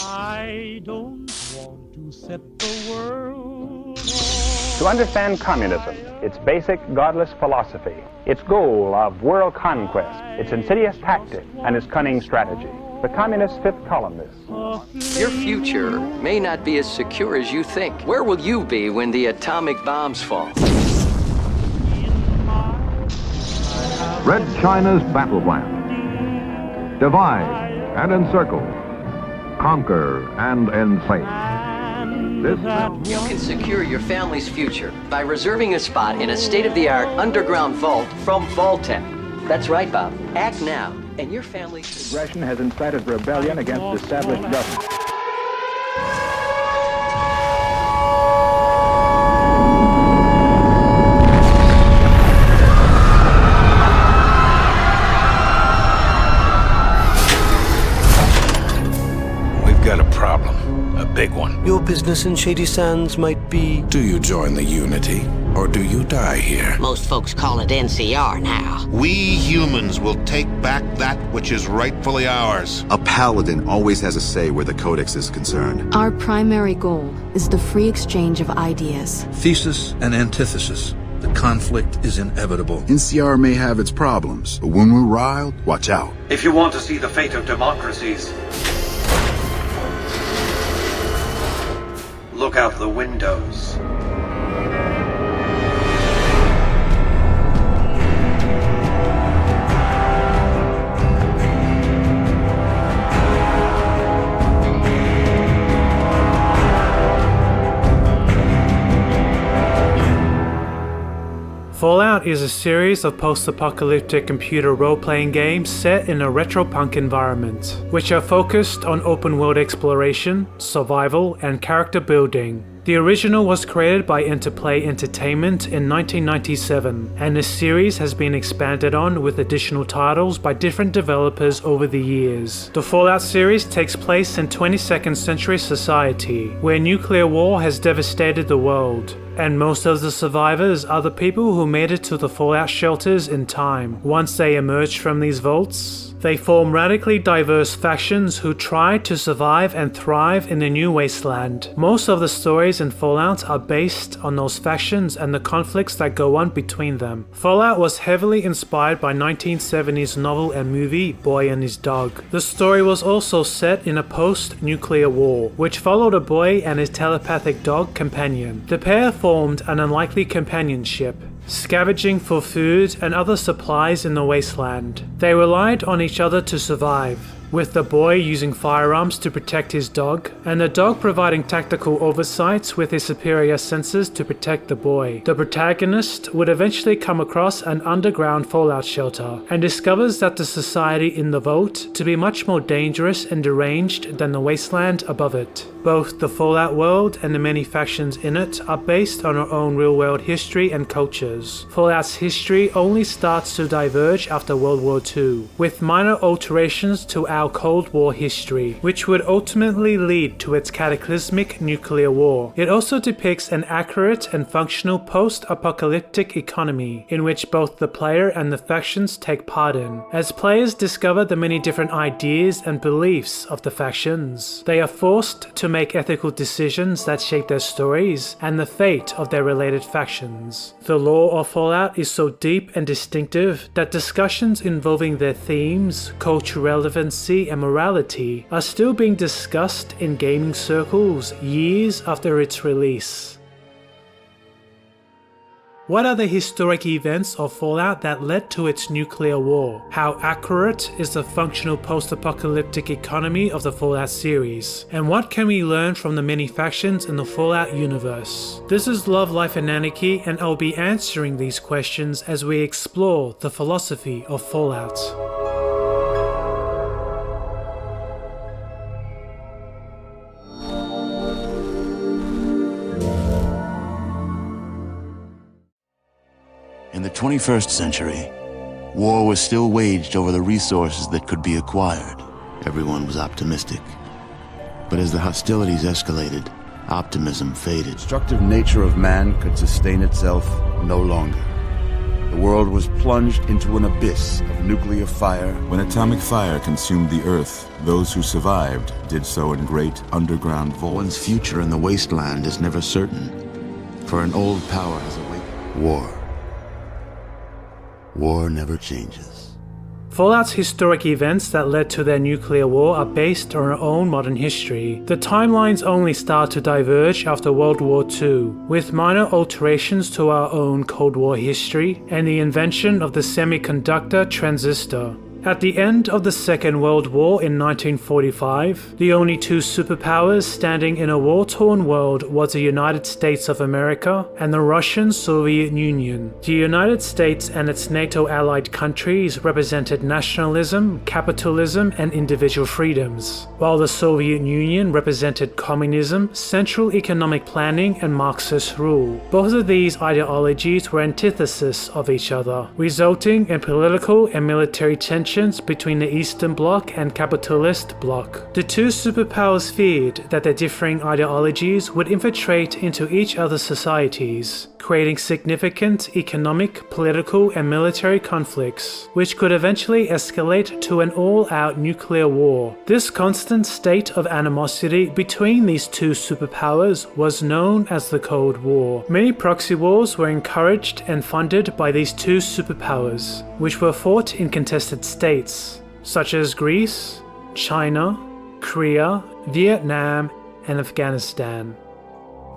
I don't want to set the world. To understand communism, its basic godless philosophy, its goal of world conquest, its insidious tactic, and its cunning strategy, the communist fifth columnist. Your future may not be as secure as you think. Where will you be when the atomic bombs fall? Red China's battle plan. Divide and encircle. Conquer and enslave. You can secure your family's future by reserving a spot in a state-of-the-art underground vault from Vault-Tec. That's right, Bob. Act now, and your family... Aggression has incited rebellion against established government. We've got a problem. A big one. Your business in Shady Sands might be... Do you join the Unity, or do you die here? Most folks call it NCR now. We humans will take back that which is rightfully ours. A paladin always has a say where the Codex is concerned. Our primary goal is the free exchange of ideas. Thesis and antithesis. The conflict is inevitable. NCR may have its problems, but when we're riled, watch out. If you want to see the fate of democracies, look out the windows. Fallout is a series of post-apocalyptic computer role-playing games set in a retro-punk environment, which are focused on open-world exploration, survival, and character building. The original was created by Interplay Entertainment in 1997, and the series has been expanded on with additional titles by different developers over the years. The Fallout series takes place in 22nd century society, where nuclear war has devastated the world, and most of the survivors are the people who made it to the Fallout shelters in time. Once they emerge from these vaults, they form radically diverse factions who try to survive and thrive in the new wasteland. Most of the stories in Fallout are based on those factions and the conflicts that go on between them. Fallout was heavily inspired by 1970s novel and movie Boy and His Dog. The story was also set in a post-nuclear war, which followed a boy and his telepathic dog companion. The pair formed an unlikely companionship, scavenging for food and other supplies in the wasteland. They relied on each other to survive, with the boy using firearms to protect his dog, and the dog providing tactical oversights with his superior senses to protect the boy. The protagonist would eventually come across an underground fallout shelter, and discovers that the society in the vault to be much more dangerous and deranged than the wasteland above it. Both the Fallout world and the many factions in it are based on our own real-world history and cultures. Fallout's history only starts to diverge after World War II, with minor alterations to our Cold War history, which would ultimately lead to its cataclysmic nuclear war. It also depicts an accurate and functional post-apocalyptic economy, in which both the player and the factions take part in. As players discover the many different ideas and beliefs of the factions, they are forced to make ethical decisions that shape their stories and the fate of their related factions. The lore of Fallout is so deep and distinctive that discussions involving their themes, cultural relevancy, and morality are still being discussed in gaming circles years after its release. What are the historic events of Fallout that led to its nuclear war? How accurate is the functional post-apocalyptic economy of the Fallout series? And what can we learn from the many factions in the Fallout universe? This is Love, Life and Anarchy, and I'll be answering these questions as we explore the philosophy of Fallout. In the 21st century, war was still waged over the resources that could be acquired. Everyone was optimistic. But as the hostilities escalated, optimism faded. The destructive nature of man could sustain itself no longer. The world was plunged into an abyss of nuclear fire. When atomic fire consumed the Earth, those who survived did so in great underground vaults. One's future in the wasteland is never certain, for an old power has awakened. War. War never changes. Fallout's historic events that led to their nuclear war are based on our own modern history. The timelines only start to diverge after World War II, with minor alterations to our own Cold War history and the invention of the semiconductor transistor. At the end of the Second World War in 1945, the only two superpowers standing in a war-torn world was the United States of America and the Russian Soviet Union. The United States and its NATO allied countries represented nationalism, capitalism, and individual freedoms, while the Soviet Union represented communism, central economic planning, and Marxist rule. Both of these ideologies were antitheses of each other, resulting in political and military tension between the Eastern Bloc and capitalist bloc. The two superpowers feared that their differing ideologies would infiltrate into each other's societies, creating significant economic, political, and military conflicts, which could eventually escalate to an all-out nuclear war. This constant state of animosity between these two superpowers was known as the Cold War. Many proxy wars were encouraged and funded by these two superpowers, which were fought in contested states, such as Greece, China, Korea, Vietnam, and Afghanistan.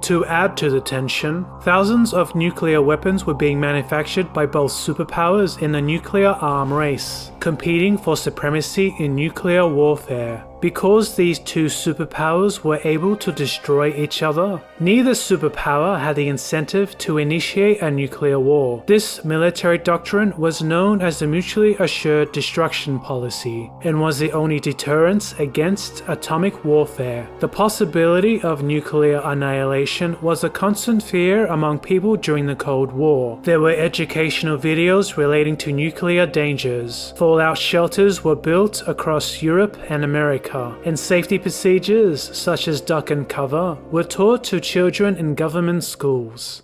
To add to the tension, thousands of nuclear weapons were being manufactured by both superpowers in the nuclear arm race, competing for supremacy in nuclear warfare. Because these two superpowers were able to destroy each other, neither superpower had the incentive to initiate a nuclear war. This military doctrine was known as the Mutually Assured Destruction Policy and was the only deterrence against atomic warfare. The possibility of nuclear annihilation was a constant fear among people during the Cold War. There were educational videos relating to nuclear dangers. Fallout shelters were built across Europe and America, and safety procedures such as duck and cover were taught to children in government schools.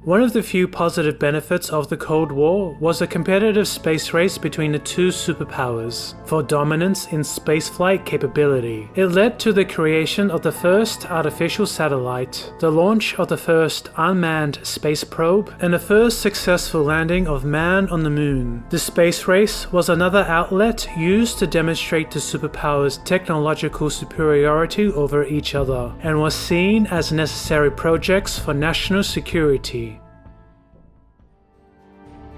One of the few positive benefits of the Cold War was a competitive space race between the two superpowers for dominance in spaceflight capability. It led to the creation of the first artificial satellite, the launch of the first unmanned space probe, and the first successful landing of man on the moon. The space race was another outlet used to demonstrate the superpowers' technological superiority over each other, and was seen as necessary projects for national security.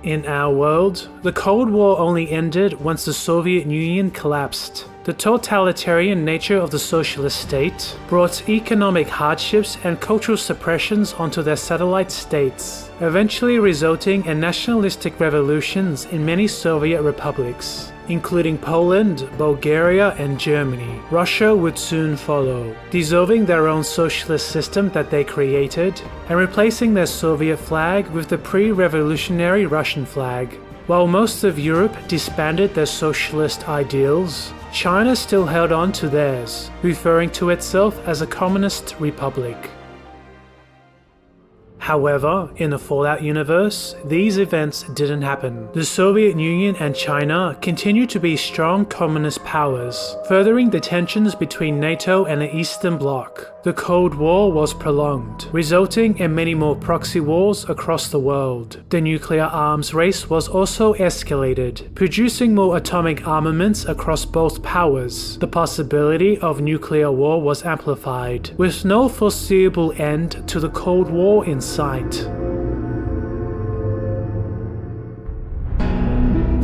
In our world, the Cold War only ended once the Soviet Union collapsed. The totalitarian nature of the socialist state brought economic hardships and cultural suppressions onto their satellite states, eventually resulting in nationalistic revolutions in many Soviet republics, including Poland, Bulgaria, and Germany. Russia would soon follow, dissolving their own socialist system that they created and replacing their Soviet flag with the pre-revolutionary Russian flag. While most of Europe disbanded their socialist ideals, China still held on to theirs, referring to itself as a communist republic. However, in the Fallout universe, these events didn't happen. The Soviet Union and China continued to be strong communist powers, furthering the tensions between NATO and the Eastern Bloc. The Cold War was prolonged, resulting in many more proxy wars across the world. The nuclear arms race was also escalated, producing more atomic armaments across both powers. The possibility of nuclear war was amplified, with no foreseeable end to the Cold War in sight.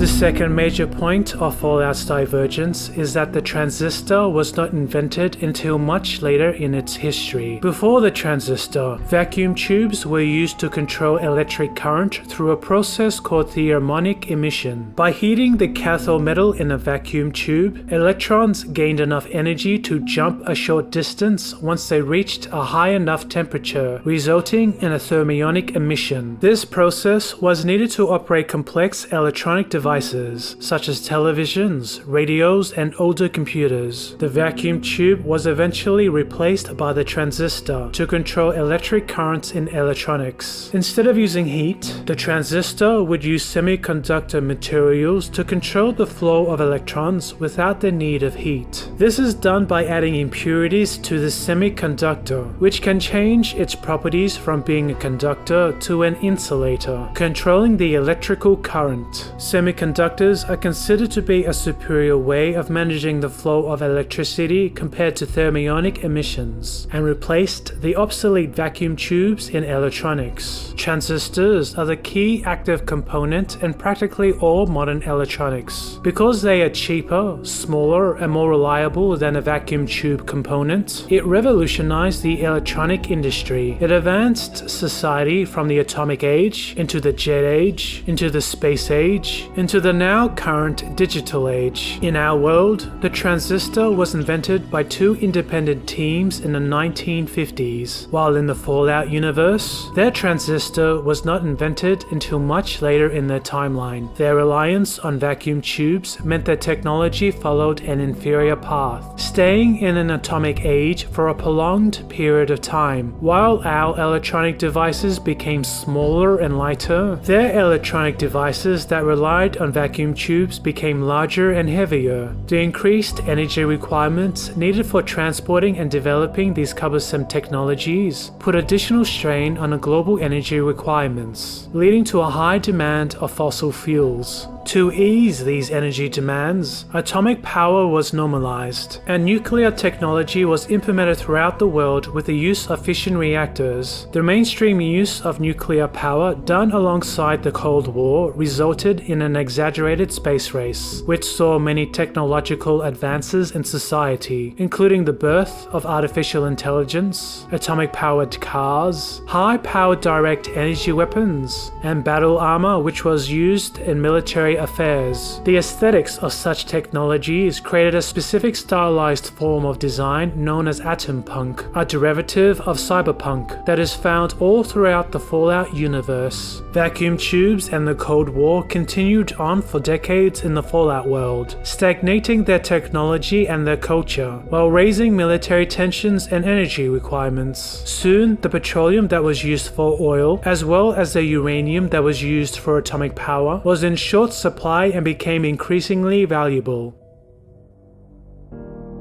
The second major point of Fallout's Divergence is that the transistor was not invented until much later in its history. Before the transistor, vacuum tubes were used to control electric current through a process called thermonic emission. By heating the cathode metal in a vacuum tube, electrons gained enough energy to jump a short distance once they reached a high enough temperature, resulting in a thermionic emission. This process was needed to operate complex electronic devices devices, such as televisions, radios, and older computers. The vacuum tube was eventually replaced by the transistor to control electric currents in electronics. Instead of using heat, the transistor would use semiconductor materials to control the flow of electrons without the need of heat. This is done by adding impurities to the semiconductor, which can change its properties from being a conductor to an insulator, controlling the electrical current. Semiconductors are considered to be a superior way of managing the flow of electricity compared to thermionic emissions, and replaced the obsolete vacuum tubes in electronics. Transistors are the key active component in practically all modern electronics. Because they are cheaper, smaller, and more reliable than a vacuum tube component, it revolutionized the electronic industry. It advanced society from the atomic age, into the jet age, into the space age, into the now current digital age. In our world, the transistor was invented by two independent teams in the 1950s, while in the Fallout universe, their transistor was not invented until much later in their timeline. Their reliance on vacuum tubes meant their technology followed an inferior path, staying in an atomic age for a prolonged period of time. While our electronic devices became smaller and lighter, their electronic devices that relied on vacuum tubes became larger and heavier. The increased energy requirements needed for transporting and developing these cumbersome technologies put additional strain on the global energy requirements, leading to a high demand of fossil fuels. To ease these energy demands, atomic power was normalized, and nuclear technology was implemented throughout the world with the use of fission reactors. The mainstream use of nuclear power done alongside the Cold War resulted in an exaggerated space race, which saw many technological advances in society, including the birth of artificial intelligence, atomic-powered cars, high-powered direct energy weapons, and battle armor, which was used in military affairs. The aesthetics of such technologies created a specific stylized form of design known as atom punk, a derivative of cyberpunk that is found all throughout the Fallout universe. Vacuum tubes and the Cold War continued on for decades in the Fallout world, stagnating their technology and their culture, while raising military tensions and energy requirements. Soon, the petroleum that was used for oil, as well as the uranium that was used for atomic power, was in short supply and became increasingly valuable.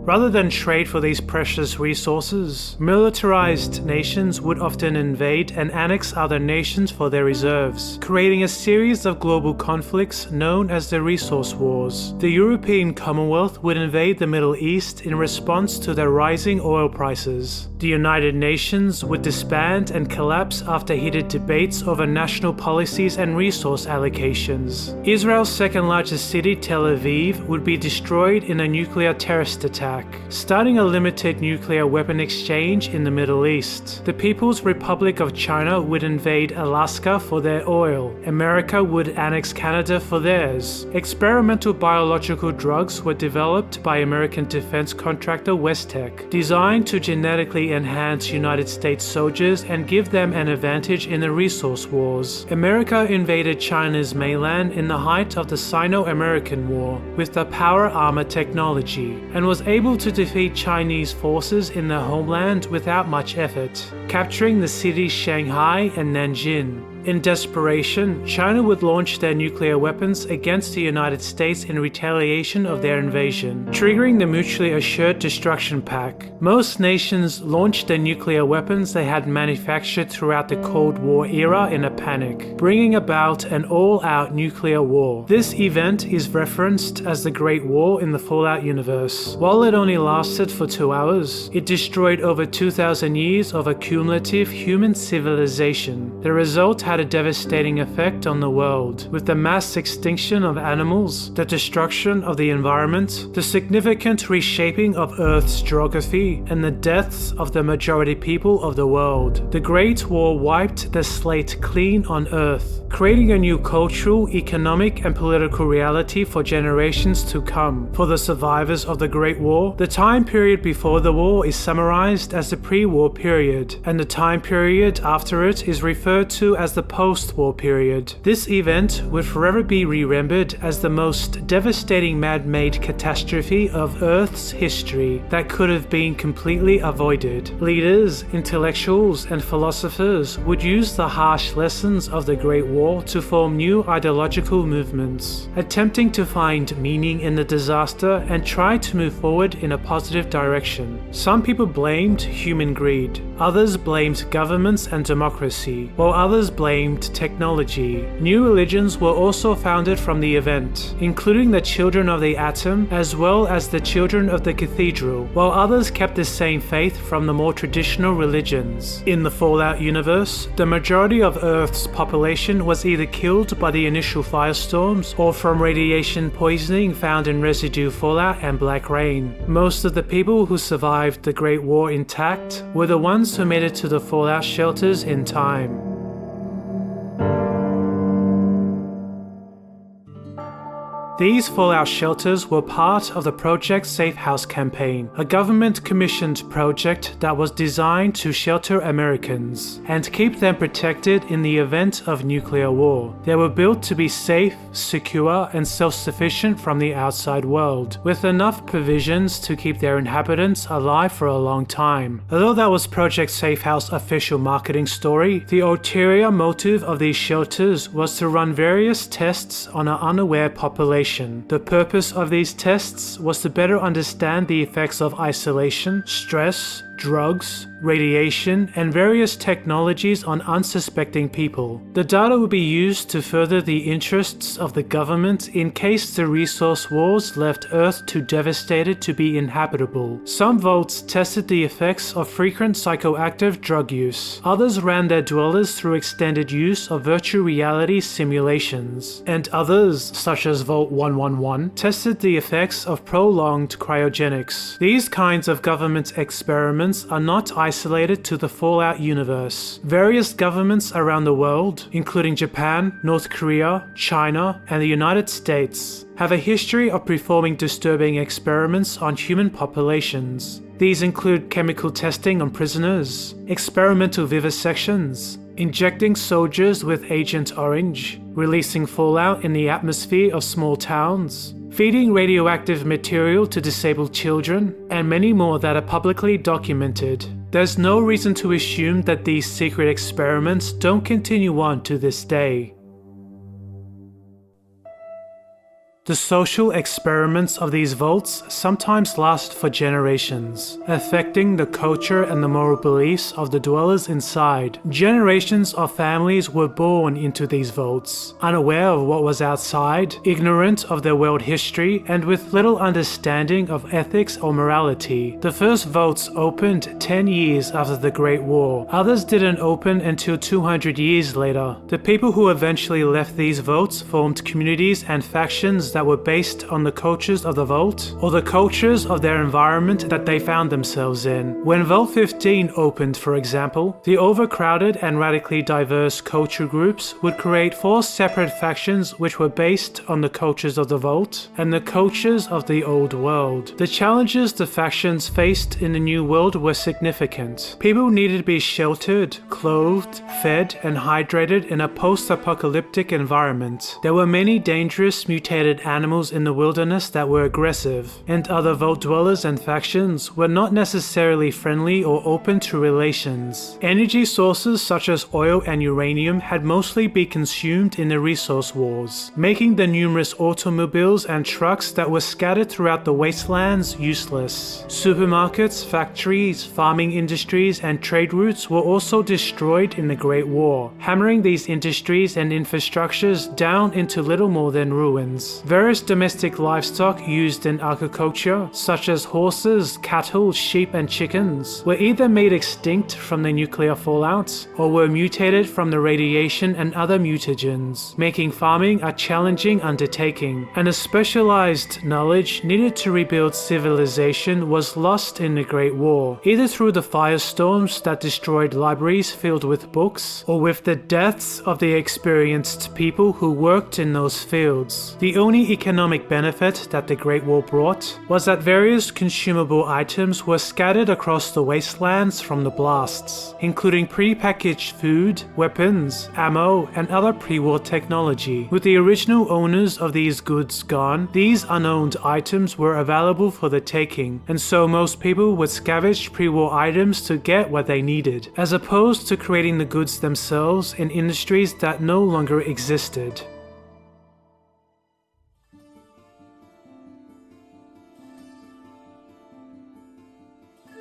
Rather than trade for these precious resources, militarized nations would often invade and annex other nations for their reserves, creating a series of global conflicts known as the Resource Wars. The European Commonwealth would invade the Middle East in response to their rising oil prices. The United Nations would disband and collapse after heated debates over national policies and resource allocations. Israel's second largest city, Tel Aviv, would be destroyed in a nuclear terrorist attack, starting a limited nuclear weapon exchange in the Middle East. The People's Republic of China would invade Alaska for their oil. America would annex Canada for theirs. Experimental biological drugs were developed by American defense contractor Westech, designed to genetically enhance United States soldiers and give them an advantage in the resource wars. America invaded China's mainland in the height of the Sino-American War with the power armor technology, and was able to defeat Chinese forces in their homeland without much effort, capturing the cities Shanghai and Nanjing. In desperation, China would launch their nuclear weapons against the United States in retaliation of their invasion, triggering the Mutually Assured Destruction Pact. Most nations launched their nuclear weapons they had manufactured throughout the Cold War era in a panic, bringing about an all-out nuclear war. This event is referenced as the Great War in the Fallout universe. While it only lasted for 2 hours, it destroyed over 2,000 years of a cumulative human civilization. The result had a devastating effect on the world, with the mass extinction of animals, the destruction of the environment, the significant reshaping of Earth's geography, and the deaths of the majority people of the world. The Great War wiped the slate clean on Earth, creating a new cultural, economic, and political reality for generations to come. For the survivors of the Great War, the time period before the war is summarized as the pre-war period, and the time period after it is referred to as the the post-war period. This event would forever be remembered as the most devastating man-made catastrophe of Earth's history that could have been completely avoided. Leaders, intellectuals, and philosophers would use the harsh lessons of the Great War to form new ideological movements, attempting to find meaning in the disaster and try to move forward in a positive direction. Some people blamed human greed, others blamed governments and democracy, while others blamed technology. New religions were also founded from the event, including the Children of the Atom as well as the Children of the Cathedral, while others kept the same faith from the more traditional religions. In the Fallout universe, the majority of Earth's population was either killed by the initial firestorms or from radiation poisoning found in residue fallout and black rain. Most of the people who survived the Great War intact were the ones who made it to the fallout shelters in time. These fallout shelters were part of the Project Safehouse campaign, a government-commissioned project that was designed to shelter Americans and keep them protected in the event of nuclear war. They were built to be safe, secure, and self-sufficient from the outside world, with enough provisions to keep their inhabitants alive for a long time. Although that was Project Safehouse's official marketing story, the ulterior motive of these shelters was to run various tests on an unaware population. The purpose of these tests was to better understand the effects of isolation, stress, drugs, radiation, and various technologies on unsuspecting people. The data would be used to further the interests of the government in case the resource wars left Earth too devastated to be inhabitable. Some vaults tested the effects of frequent psychoactive drug use. Others ran their dwellers through extended use of virtual reality simulations. And others, such as Vault 111, tested the effects of prolonged cryogenics. These kinds of government experiments are not isolated to the Fallout universe. Various governments around the world, including Japan, North Korea, China, and the United States, have a history of performing disturbing experiments on human populations. These include chemical testing on prisoners, experimental vivisections, injecting soldiers with Agent Orange, releasing fallout in the atmosphere of small towns, feeding radioactive material to disabled children, and many more that are publicly documented. There's no reason to assume that these secret experiments don't continue on to this day. The social experiments of these vaults sometimes last for generations, affecting the culture and the moral beliefs of the dwellers inside. Generations of families were born into these vaults, unaware of what was outside, ignorant of their world history, and with little understanding of ethics or morality. The first vaults opened 10 years after the Great War. Others didn't open until 200 years later. The people who eventually left these vaults formed communities and factions that were based on the cultures of the vault or the cultures of their environment that they found themselves in. When Vault 15 opened, for example, the overcrowded and radically diverse culture groups would create 4 separate factions which were based on the cultures of the vault and the cultures of the old world. The challenges the factions faced in the new world were significant. People needed to be sheltered, clothed, fed, and hydrated in a post-apocalyptic environment. There were many dangerous mutated animals in the wilderness that were aggressive, and other vault dwellers and factions were not necessarily friendly or open to relations. Energy sources such as oil and uranium had mostly been consumed in the resource wars, making the numerous automobiles and trucks that were scattered throughout the wastelands useless. Supermarkets, factories, farming industries, and trade routes were also destroyed in the Great War, hammering these industries and infrastructures down into little more than ruins. Various domestic livestock used in agriculture, such as horses, cattle, sheep, and chickens, were either made extinct from the nuclear fallout or were mutated from the radiation and other mutagens, making farming a challenging undertaking. And a specialized knowledge needed to rebuild civilization was lost in the Great War, either through the firestorms that destroyed libraries filled with books, or with the deaths of the experienced people who worked in those fields. The only only economic benefit that the Great War brought was that various consumable items were scattered across the wastelands from the blasts, including pre-packaged food, weapons, ammo, and other pre-war technology. With the original owners of these goods gone, these unowned items were available for the taking, and so most people would scavenge pre-war items to get what they needed, as opposed to creating the goods themselves in industries that no longer existed.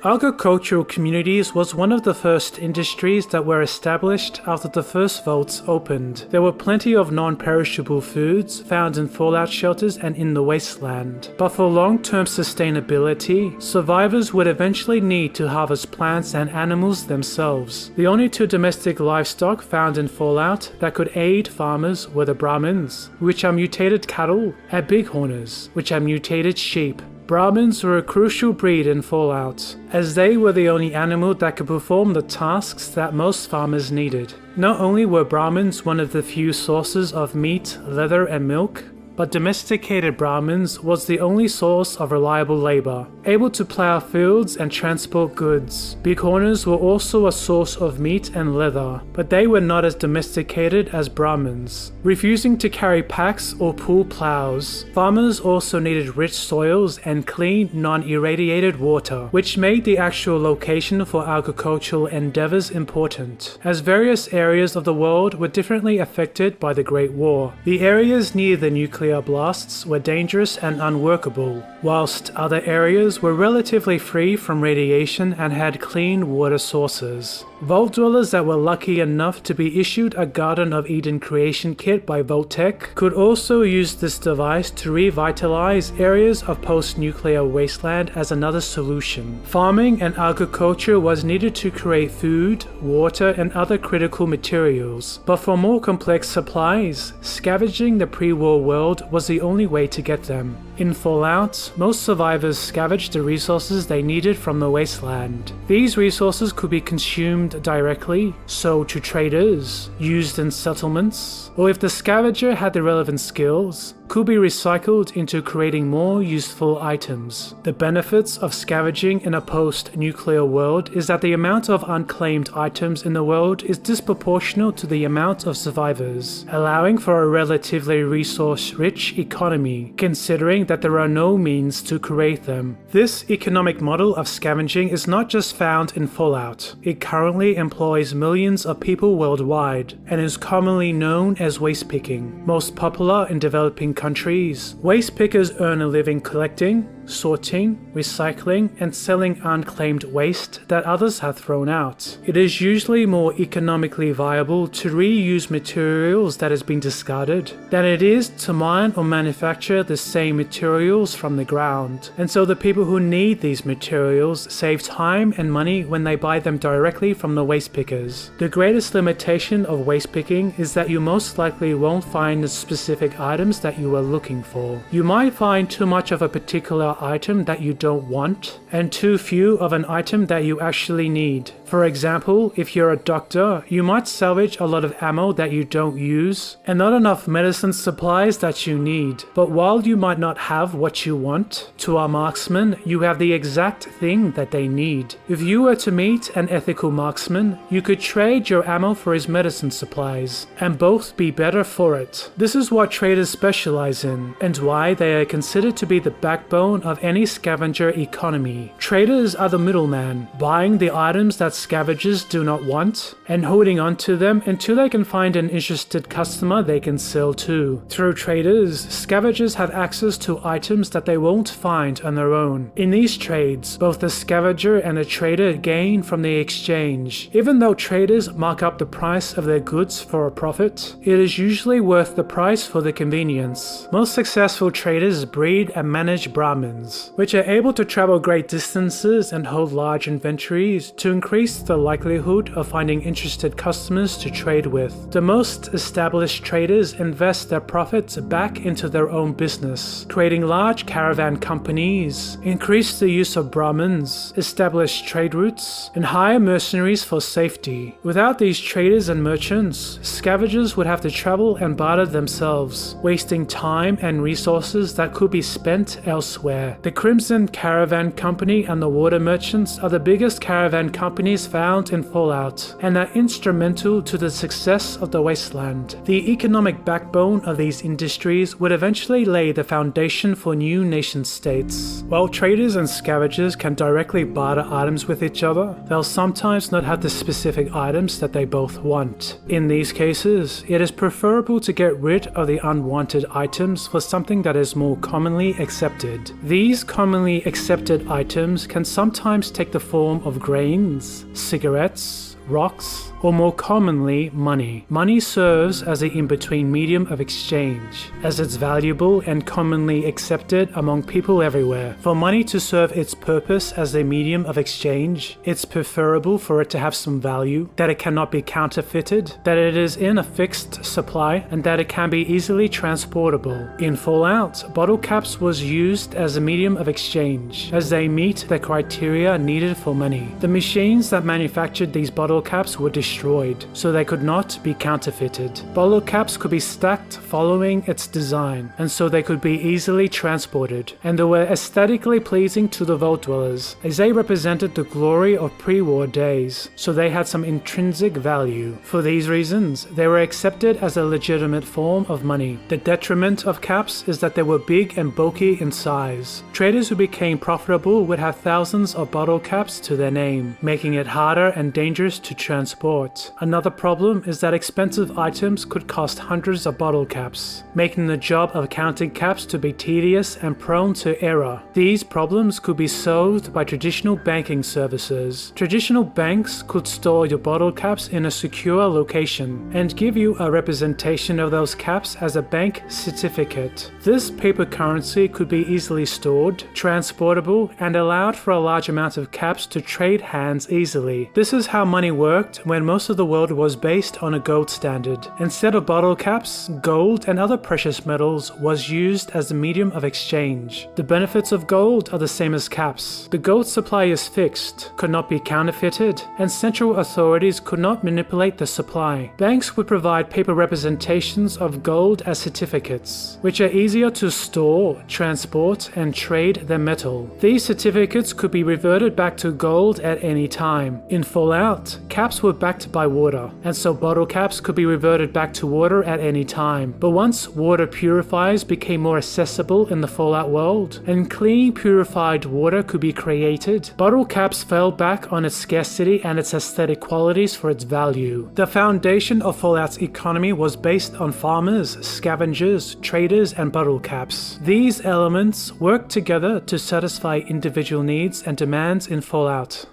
Agricultural communities was one of the first industries that were established after the first vaults opened. There were plenty of non-perishable foods found in fallout shelters and in the wasteland. But for long-term sustainability, survivors would eventually need to harvest plants and animals themselves. The only two domestic livestock found in Fallout that could aid farmers were the Brahmins, which are mutated cattle, and Bighorners, which are mutated sheep. Brahmins were a crucial breed in Fallout, as they were the only animal that could perform the tasks that most farmers needed. Not only were Brahmins one of the few sources of meat, leather, and milk, but domesticated Brahmins was the only source of reliable labor, able to plow fields and transport goods. Bighorners were also a source of meat and leather, but they were not as domesticated as Brahmins, refusing to carry packs or pull plows. Farmers also needed rich soils and clean, non-irradiated water, which made the actual location for agricultural endeavors important, as various areas of the world were differently affected by the Great War. The areas near the nuclear blasts were dangerous and unworkable, whilst other areas were relatively free from radiation and had clean water sources. Vault dwellers that were lucky enough to be issued a Garden of Eden creation kit by Vault-Tec could also use this device to revitalize areas of post-nuclear wasteland as another solution. Farming and agriculture was needed to create food, water, and other critical materials, but for more complex supplies, scavenging the pre-war world was the only way to get them. In Fallout, most survivors scavenged the resources they needed from the wasteland. These resources could be consumed directly, sold to traders, used in settlements, or if the scavenger had the relevant skills, could be recycled into creating more useful items. The benefits of scavenging in a post-nuclear world is that the amount of unclaimed items in the world is disproportional to the amount of survivors, allowing for a relatively resource-rich economy, considering that there are no means to create them. This economic model of scavenging is not just found in Fallout. It currently employs millions of people worldwide, and is commonly known as waste picking. Most popular in developing countries, waste pickers earn a living collecting, sorting, recycling, and selling unclaimed waste that others have thrown out. It is usually more economically viable to reuse materials that has been discarded than it is to mine or manufacture the same materials from the ground, and so the people who need these materials save time and money when they buy them directly from the waste pickers. The greatest limitation of waste picking is that you most likely won't find the specific items that you are looking for. You might find too much of a particular item that you don't want, and too few of an item that you actually need. For example, if you're a doctor, you might salvage a lot of ammo that you don't use, and not enough medicine supplies that you need. But while you might not have what you want, to a marksman, you have the exact thing that they need. If you were to meet an ethical marksman, you could trade your ammo for his medicine supplies, and both be better for it. This is what traders specialize in, and why they are considered to be the backbone of any scavenger economy. Traders are the middleman, buying the items that scavengers do not want, and holding on to them until they can find an interested customer they can sell to. Through traders, scavengers have access to items that they won't find on their own. In these trades, both the scavenger and the trader gain from the exchange. Even though traders mark up the price of their goods for a profit, it is usually worth the price for the convenience. Most successful traders breed and manage Brahmins. Minutemens, which are able to travel great distances and hold large inventories to increase the likelihood of finding interested customers to trade with. The most established traders invest their profits back into their own business, creating large caravan companies, increase the use of Brahmins, establish trade routes, and hire mercenaries for safety. Without these traders and merchants, scavengers would have to travel and barter themselves, wasting time and resources that could be spent elsewhere. The Crimson Caravan Company and the Water Merchants are the biggest caravan companies found in Fallout, and are instrumental to the success of the Wasteland. The economic backbone of these industries would eventually lay the foundation for new nation-states. While traders and scavengers can directly barter items with each other, they'll sometimes not have the specific items that they both want. In these cases, it is preferable to get rid of the unwanted items for something that is more commonly accepted. These commonly accepted items can sometimes take the form of grains, cigarettes, rocks, or more commonly, money. Money serves as the in-between medium of exchange, as it's valuable and commonly accepted among people everywhere. For money to serve its purpose as a medium of exchange, it's preferable for it to have some value, that it cannot be counterfeited, that it is in a fixed supply, and that it can be easily transportable. In Fallout, bottle caps was used as a medium of exchange, as they meet the criteria needed for money. The machines that manufactured these bottle caps were destroyed, so they could not be counterfeited. Bottle caps could be stacked following its design, and so they could be easily transported, and they were aesthetically pleasing to the Vault Dwellers, as they represented the glory of pre-war days, so they had some intrinsic value. For these reasons, they were accepted as a legitimate form of money. The detriment of caps is that they were big and bulky in size. Traders who became profitable would have thousands of bottle caps to their name, making it harder and dangerous to transport. Another problem is that expensive items could cost hundreds of bottle caps, making the job of counting caps to be tedious and prone to error. These problems could be solved by traditional banking services. Traditional banks could store your bottle caps in a secure location and give you a representation of those caps as a bank certificate. This paper currency could be easily stored, transportable, and allowed for a large amount of caps to trade hands easily. This is how money worked when most of the world was based on a gold standard. Instead of bottle caps, gold and other precious metals was used as a medium of exchange. The benefits of gold are the same as caps. The gold supply is fixed, could not be counterfeited, and central authorities could not manipulate the supply. Banks would provide paper representations of gold as certificates, which are easier to store, transport, and trade than metal. These certificates could be reverted back to gold at any time. In Fallout, caps were backed by water, and so bottle caps could be reverted back to water at any time. But once water purifiers became more accessible in the Fallout world, and clean purified water could be created, bottle caps fell back on its scarcity and its aesthetic qualities for its value. The foundation of Fallout's economy was based on farmers, scavengers, traders, and bottle caps. These elements worked together to satisfy individual needs and demands in Fallout.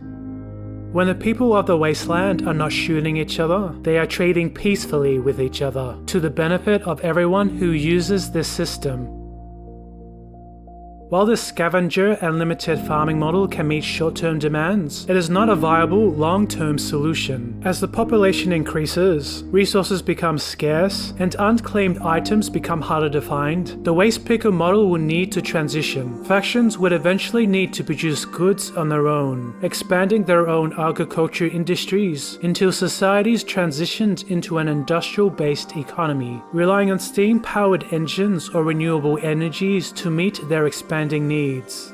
When the people of the Wasteland are not shooting each other, they are trading peacefully with each other, to the benefit of everyone who uses this system. While the scavenger and limited farming model can meet short-term demands, it is not a viable long-term solution. As the population increases, resources become scarce, and unclaimed items become harder to find, the waste picker model will need to transition. Factions would eventually need to produce goods on their own, expanding their own agriculture industries until societies transitioned into an industrial-based economy, relying on steam-powered engines or renewable energies to meet their expanding needs.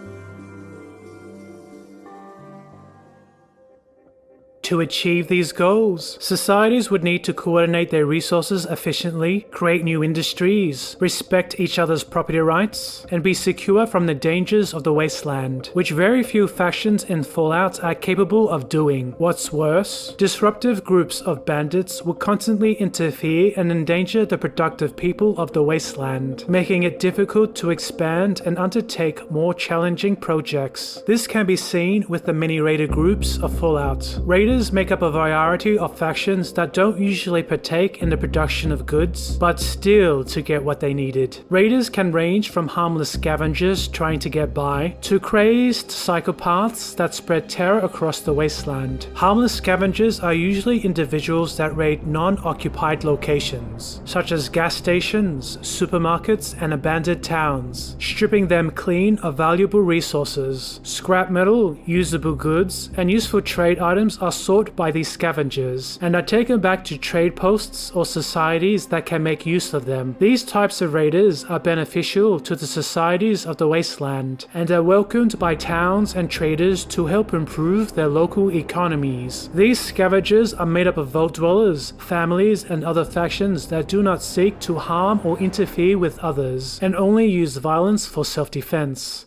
To achieve these goals, societies would need to coordinate their resources efficiently, create new industries, respect each other's property rights, and be secure from the dangers of the Wasteland, which very few factions in Fallout are capable of doing. What's worse, disruptive groups of bandits will constantly interfere and endanger the productive people of the Wasteland, making it difficult to expand and undertake more challenging projects. This can be seen with the many raider groups of Fallout. Raiders Raiders make up a variety of factions that don't usually partake in the production of goods, but steal to get what they needed. Raiders can range from harmless scavengers trying to get by, to crazed psychopaths that spread terror across the wasteland. Harmless scavengers are usually individuals that raid non-occupied locations, such as gas stations, supermarkets, and abandoned towns, stripping them clean of valuable resources. Scrap metal, usable goods, and useful trade items are sought by these scavengers, and are taken back to trade posts or societies that can make use of them. These types of raiders are beneficial to the societies of the wasteland, and are welcomed by towns and traders to help improve their local economies. These scavengers are made up of vault dwellers, families, and other factions that do not seek to harm or interfere with others, and only use violence for self-defense.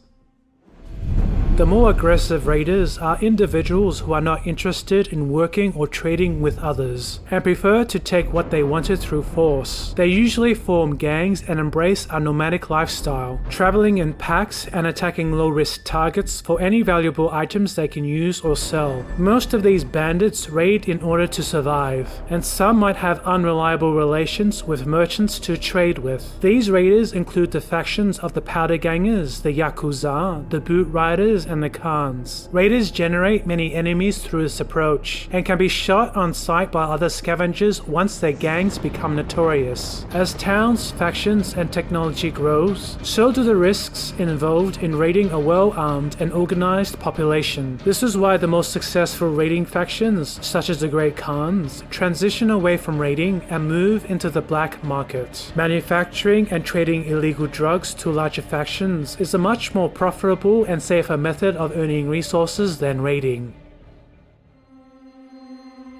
The more aggressive raiders are individuals who are not interested in working or trading with others, and prefer to take what they wanted through force. They usually form gangs and embrace a nomadic lifestyle, traveling in packs and attacking low-risk targets for any valuable items they can use or sell. Most of these bandits raid in order to survive, and some might have unreliable relations with merchants to trade with. These raiders include the factions of the Powder Gangers, the Yakuza, the Boot Riders, and the Khans. Raiders generate many enemies through this approach, and can be shot on sight by other scavengers once their gangs become notorious. As towns, factions, and technology grows, so do the risks involved in raiding a well-armed and organized population. This is why the most successful raiding factions, such as the Great Khans, transition away from raiding and move into the black market. Manufacturing and trading illegal drugs to larger factions is a much more profitable and safer method of earning resources than raiding.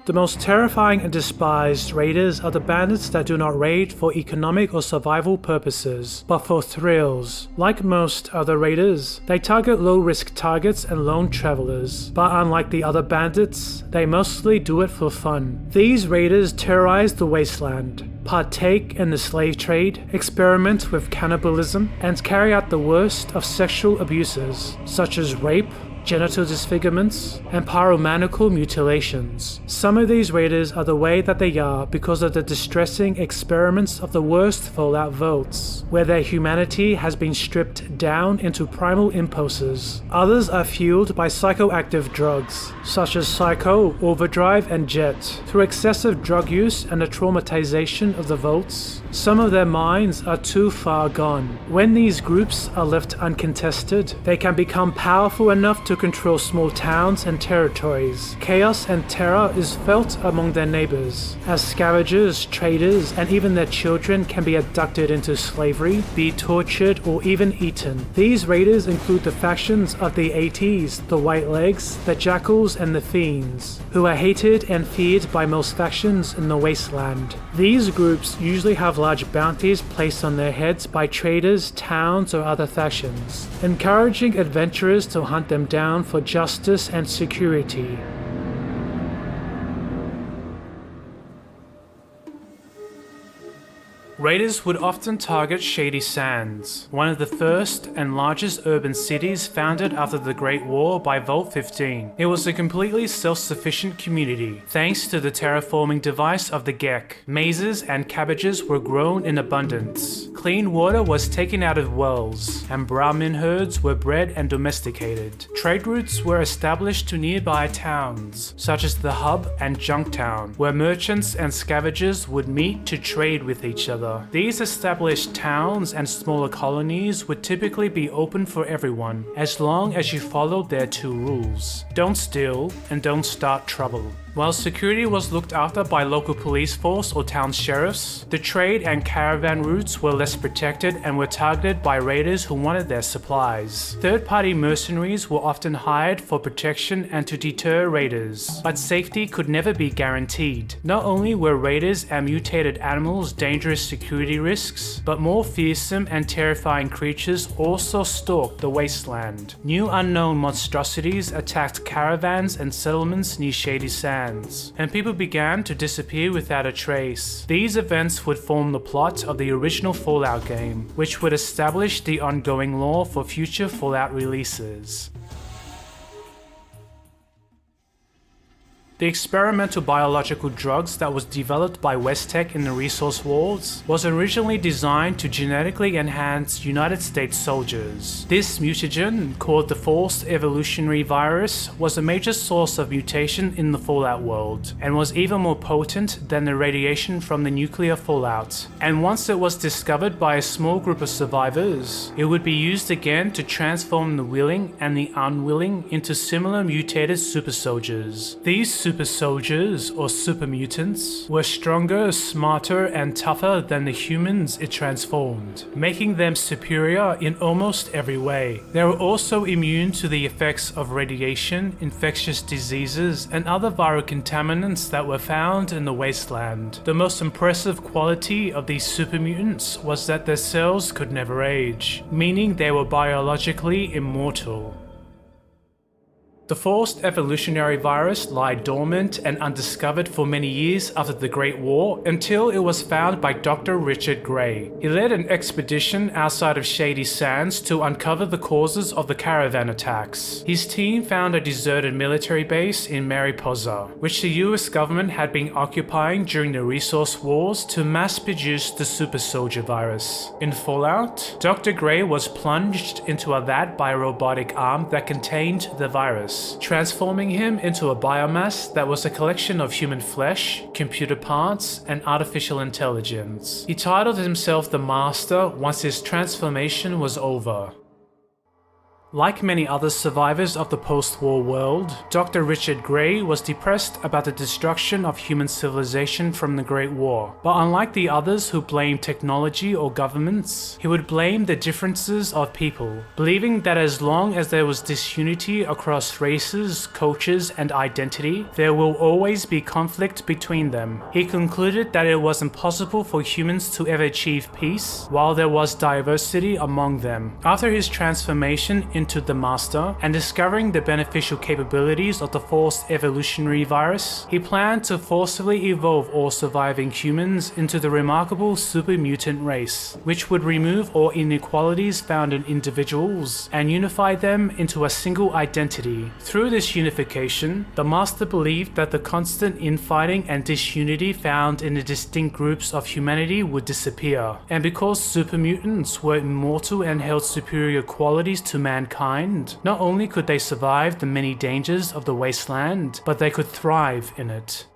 The most terrifying and despised raiders are the bandits that do not raid for economic or survival purposes, but for thrills. Like most other raiders, they target low-risk targets and lone travelers, but unlike the other bandits, they mostly do it for fun. These raiders terrorize the wasteland, partake in the slave trade, experiment with cannibalism, and carry out the worst of sexual abuses, such as rape, genital disfigurements, and pyromanical mutilations. Some of these raiders are the way that they are because of the distressing experiments of the worst Fallout vaults, where their humanity has been stripped down into primal impulses. Others are fueled by psychoactive drugs, such as Psycho, Overdrive, and Jet. Through excessive drug use and the traumatization of the vaults, some of their minds are too far gone. When these groups are left uncontested, they can become powerful enough to control small towns and territories. Chaos and terror is felt among their neighbors, as scavengers, traders, and even their children can be abducted into slavery, be tortured, or even eaten. These raiders include the factions of the 80s, the White Legs, the Jackals, and the Fiends, who are hated and feared by most factions in the wasteland. These groups usually have large bounties placed on their heads by traders, towns, or other factions, encouraging adventurers to hunt them down for justice and security. Raiders would often target Shady Sands, one of the first and largest urban cities founded after the Great War by Vault 15. It was a completely self-sufficient community, thanks to the terraforming device of the Gek. Mazes and cabbages were grown in abundance. Clean water was taken out of wells, and Brahmin herds were bred and domesticated. Trade routes were established to nearby towns, such as the Hub and Junktown, where merchants and scavengers would meet to trade with each other. These established towns and smaller colonies would typically be open for everyone, as long as you followed their two rules: don't steal and don't start trouble. While security was looked after by local police force or town sheriffs, the trade and caravan routes were less protected and were targeted by raiders who wanted their supplies. Third-party mercenaries were often hired for protection and to deter raiders, but safety could never be guaranteed. Not only were raiders and mutated animals dangerous security risks, but more fearsome and terrifying creatures also stalked the wasteland. New unknown monstrosities attacked caravans and settlements near Shady Sands, and people began to disappear without a trace. These events would form the plot of the original Fallout game, which would establish the ongoing lore for future Fallout releases. The experimental biological drugs that was developed by Westtech in the Resource Wars was originally designed to genetically enhance United States soldiers. This mutagen, called the Forced Evolutionary Virus, was a major source of mutation in the Fallout world, and was even more potent than the radiation from the nuclear fallout. And once it was discovered by a small group of survivors, it would be used again to transform the willing and the unwilling into similar mutated super soldiers. These super soldiers, or super mutants, were stronger, smarter, and tougher than the humans it transformed, making them superior in almost every way. They were also immune to the effects of radiation, infectious diseases, and other viral contaminants that were found in the wasteland. The most impressive quality of these super mutants was that their cells could never age, meaning they were biologically immortal. The Forced Evolutionary Virus lay dormant and undiscovered for many years after the Great War until it was found by Dr. Richard Gray. He led an expedition outside of Shady Sands to uncover the causes of the caravan attacks. His team found a deserted military base in Mariposa, which the US government had been occupying during the Resource Wars to mass produce the super soldier virus. In Fallout, Dr. Gray was plunged into a vat by a robotic arm that contained the virus, transforming him into a biomass that was a collection of human flesh, computer parts, and artificial intelligence. He titled himself the Master once his transformation was over. Like many other survivors of the post-war world, Dr. Richard Gray was depressed about the destruction of human civilization from the Great War. But unlike the others who blamed technology or governments, he would blame the differences of people, believing that as long as there was disunity across races, cultures, and identity, there will always be conflict between them. He concluded that it was impossible for humans to ever achieve peace while there was diversity among them. After his transformation into the Master and discovering the beneficial capabilities of the Forced Evolutionary Virus, he planned to forcibly evolve all surviving humans into the remarkable super mutant race, which would remove all inequalities found in individuals and unify them into a single identity. Through this unification, the Master believed that the constant infighting and disunity found in the distinct groups of humanity would disappear, and because super mutants were immortal and held superior qualities to mankind, not only could they survive the many dangers of the wasteland, but they could thrive in it.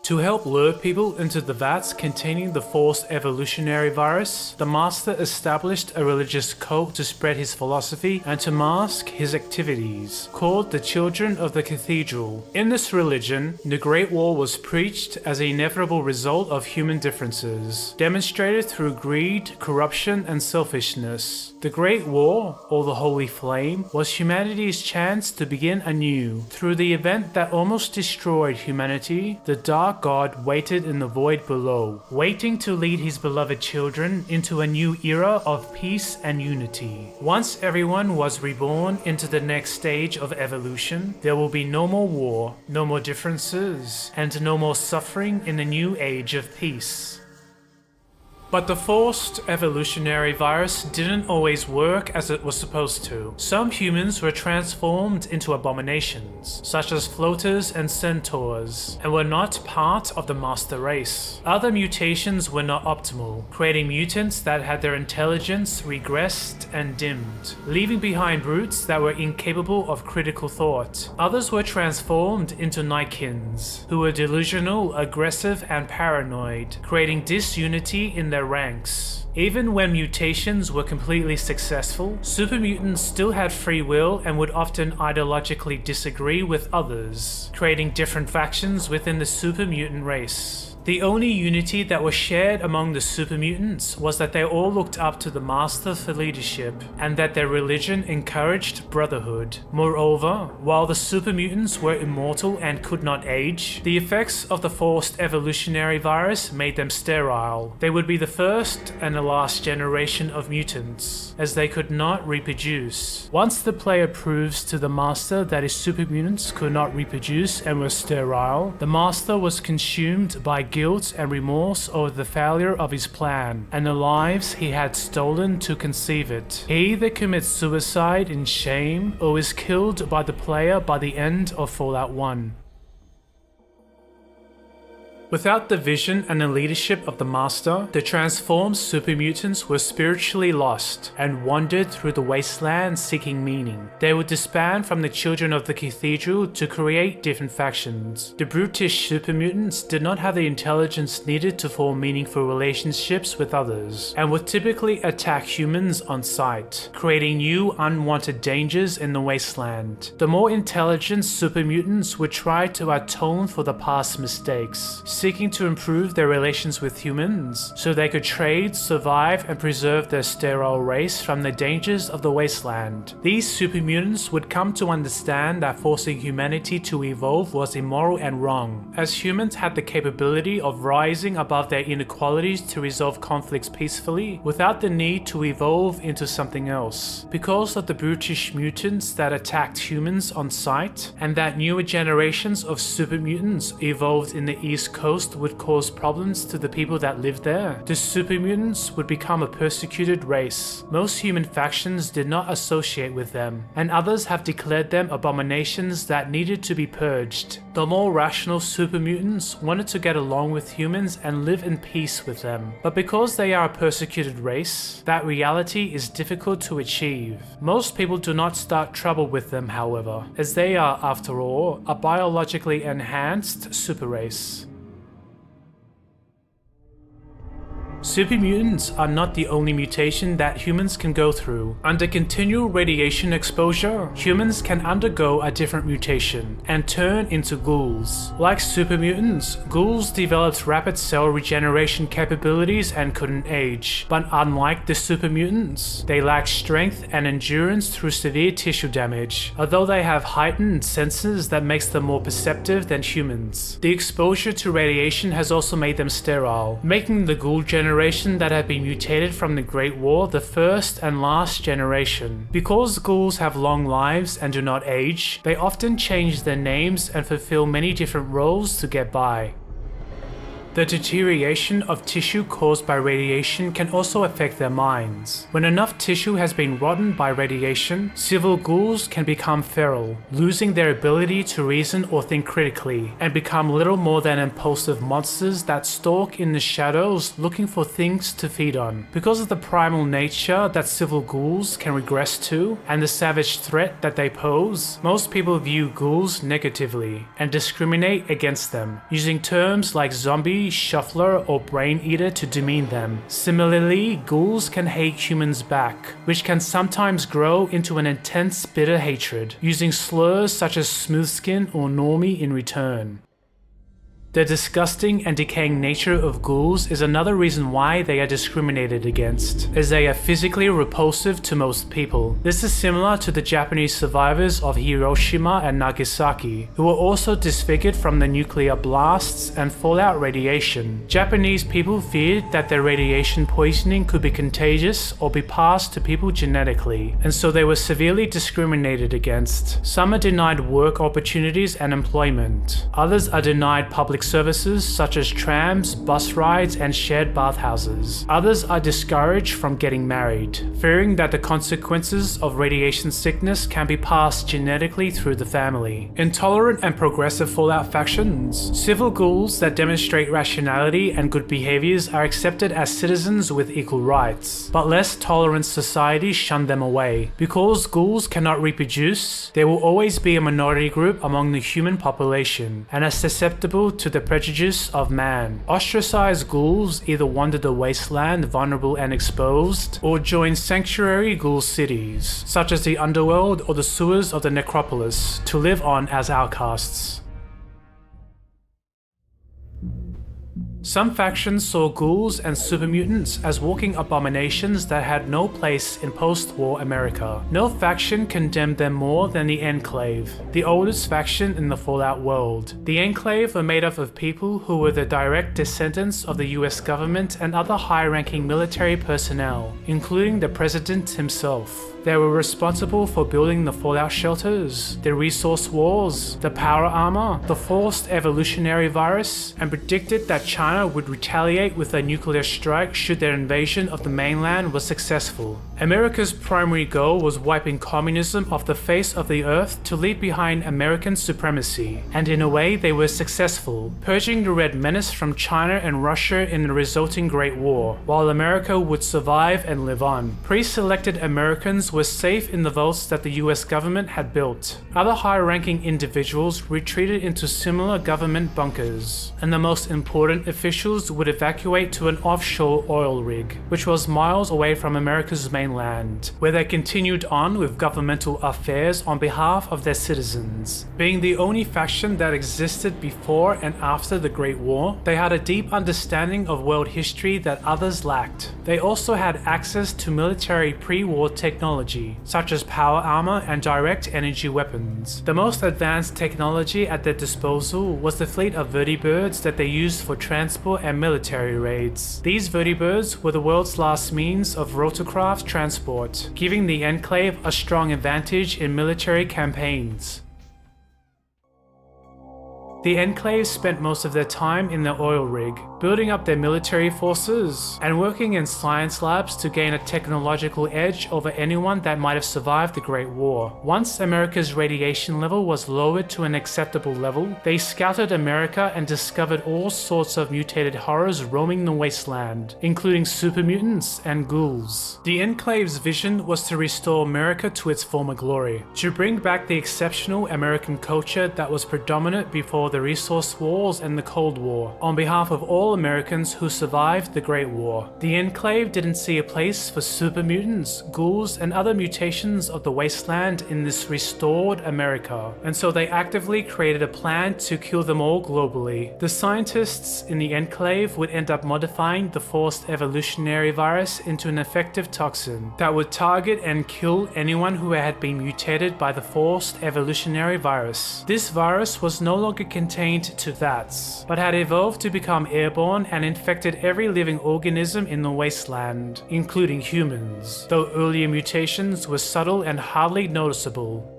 To help lure people into the vats containing the Forced Evolutionary Virus, the Master established a religious cult to spread his philosophy and to mask his activities, called the Children of the Cathedral. In this religion, the Great War was preached as an inevitable result of human differences, demonstrated through greed, corruption, and selfishness. The Great War, or the Holy Flame, was humanity's chance to begin anew. Through the event that almost destroyed humanity, the Dark God waited in the void below, waiting to lead his beloved children into a new era of peace and unity. Once everyone was reborn into the next stage of evolution, there will be no more war, no more differences, and no more suffering in the new age of peace. But the Forced Evolutionary Virus didn't always work as it was supposed to. Some humans were transformed into abominations, such as floaters and centaurs, and were not part of the Master race. Other mutations were not optimal, creating mutants that had their intelligence regressed and dimmed, leaving behind brutes that were incapable of critical thought. Others were transformed into Nikins, who were delusional, aggressive, and paranoid, creating disunity in their ranks. Even when mutations were completely successful, super mutants still had free will and would often ideologically disagree with others, creating different factions within the super mutant race. The only unity that was shared among the super mutants was that they all looked up to the Master for leadership, and that their religion encouraged brotherhood. Moreover, while the super mutants were immortal and could not age, the effects of the Forced Evolutionary Virus made them sterile. They would be the first and the last generation of mutants, as they could not reproduce. Once the player proves to the Master that his super mutants could not reproduce and were sterile, the Master was consumed by guilt and remorse over the failure of his plan and the lives he had stolen to conceive it. He either commits suicide in shame or is killed by the player by the end of Fallout 1. Without the vision and the leadership of the Master, the transformed super mutants were spiritually lost and wandered through the wasteland seeking meaning. They would disband from the Children of the Cathedral to create different factions. The brutish super mutants did not have the intelligence needed to form meaningful relationships with others, and would typically attack humans on sight, creating new unwanted dangers in the wasteland. The more intelligent super mutants would try to atone for the past mistakes, seeking to improve their relations with humans so they could trade, survive, and preserve their sterile race from the dangers of the wasteland. These super mutants would come to understand that forcing humanity to evolve was immoral and wrong, as humans had the capability of rising above their inequalities to resolve conflicts peacefully without the need to evolve into something else. Because of the brutish mutants that attacked humans on sight, and that newer generations of super mutants evolved in the East Coast would cause problems to the people that lived there, the super mutants would become a persecuted race. Most human factions did not associate with them, and others have declared them abominations that needed to be purged. The more rational super mutants wanted to get along with humans and live in peace with them, but because they are a persecuted race, that reality is difficult to achieve. Most people do not start trouble with them, however, as they are, after all, a biologically enhanced super race. Super mutants are not the only mutation that humans can go through. Under continual radiation exposure, humans can undergo a different mutation and turn into ghouls. Like super mutants, ghouls developed rapid cell regeneration capabilities and couldn't age. But unlike the super mutants, they lack strength and endurance through severe tissue damage, although they have heightened senses that makes them more perceptive than humans. The exposure to radiation has also made them sterile, making the ghoul generation that had been mutated from the Great War the first and last generation. Because ghouls have long lives and do not age, they often change their names and fulfill many different roles to get by. The deterioration of tissue caused by radiation can also affect their minds. When enough tissue has been rotten by radiation, civil ghouls can become feral, losing their ability to reason or think critically, and become little more than impulsive monsters that stalk in the shadows looking for things to feed on. Because of the primal nature that civil ghouls can regress to, and the savage threat that they pose, most people view ghouls negatively and discriminate against them, using terms like zombie, shuffler, or brain eater to demean them. Similarly, ghouls can hate humans back, which can sometimes grow into an intense bitter hatred, using slurs such as smoothskin or normie in return. The disgusting and decaying nature of ghouls is another reason why they are discriminated against, as they are physically repulsive to most people. This is similar to the Japanese survivors of Hiroshima and Nagasaki, who were also disfigured from the nuclear blasts and fallout radiation. Japanese people feared that their radiation poisoning could be contagious or be passed to people genetically, and so they were severely discriminated against. Some are denied work opportunities and employment. Others are denied public services such as trams, bus rides, and shared bathhouses. Others are discouraged from getting married, fearing that the consequences of radiation sickness can be passed genetically through the family. Intolerant and progressive Fallout factions, civil ghouls that demonstrate rationality and good behaviors are accepted as citizens with equal rights, but less tolerant societies shun them away. Because ghouls cannot reproduce, there will always be a minority group among the human population and are susceptible to the prejudice of man. Ostracized ghouls either wander the wasteland vulnerable and exposed, or join sanctuary ghoul cities, such as the underworld or the sewers of the necropolis, to live on as outcasts. Some factions saw ghouls and super mutants as walking abominations that had no place in post-war America. No faction condemned them more than the Enclave, the oldest faction in the Fallout world. The Enclave were made up of people who were the direct descendants of the US government and other high-ranking military personnel, including the president himself. They were responsible for building the Fallout shelters, the resource walls, the power armor, the forced evolutionary virus, and predicted that China would retaliate with a nuclear strike should their invasion of the mainland was successful. America's primary goal was wiping communism off the face of the earth to leave behind American supremacy, and in a way they were successful, purging the Red Menace from China and Russia in the resulting Great War, while America would survive and live on. Pre-selected Americans were safe in the vaults that the US government had built. Other high-ranking individuals retreated into similar government bunkers, and the most important officials would evacuate to an offshore oil rig, which was miles away from America's mainland, where they continued on with governmental affairs on behalf of their citizens. Being the only faction that existed before and after the Great War, they had a deep understanding of world history that others lacked. They also had access to military pre-war technology, such as power armor and direct energy weapons. The most advanced technology at their disposal was the fleet of vertibirds that they used for transport and military raids. These vertibirds were the world's last means of rotorcraft transport, giving the Enclave a strong advantage in military campaigns. The Enclave spent most of their time in the oil rig, building up their military forces and working in science labs to gain a technological edge over anyone that might have survived the Great War. Once America's radiation level was lowered to an acceptable level, they scouted America and discovered all sorts of mutated horrors roaming the wasteland, including super mutants and ghouls. The Enclave's vision was to restore America to its former glory, to bring back the exceptional American culture that was predominant before the resource wars and the Cold War, on behalf of all Americans who survived the Great War. The Enclave didn't see a place for super mutants, ghouls, and other mutations of the wasteland in this restored America, and so they actively created a plan to kill them all globally. The scientists in the Enclave would end up modifying the forced evolutionary virus into an effective toxin that would target and kill anyone who had been mutated by the forced evolutionary virus. This virus was no longer contained to vats, but had evolved to become airborne and infected every living organism in the wasteland, including humans, though earlier mutations were subtle and hardly noticeable.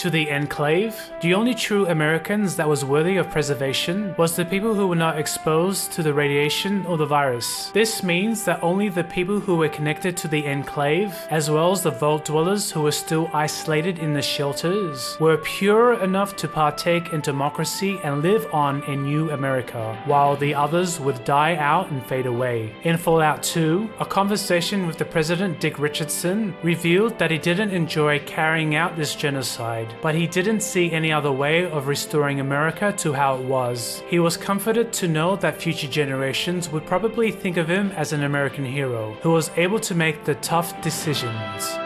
To the Enclave, the only true Americans that was worthy of preservation was the people who were not exposed to the radiation or the virus. This means that only the people who were connected to the Enclave, as well as the vault dwellers who were still isolated in the shelters, were pure enough to partake in democracy and live on in New America, while the others would die out and fade away. In Fallout 2, a conversation with the President Dick Richardson revealed that he didn't enjoy carrying out this genocide, but he didn't see any other way of restoring America to how it was. He was comforted to know that future generations would probably think of him as an American hero who was able to make the tough decisions.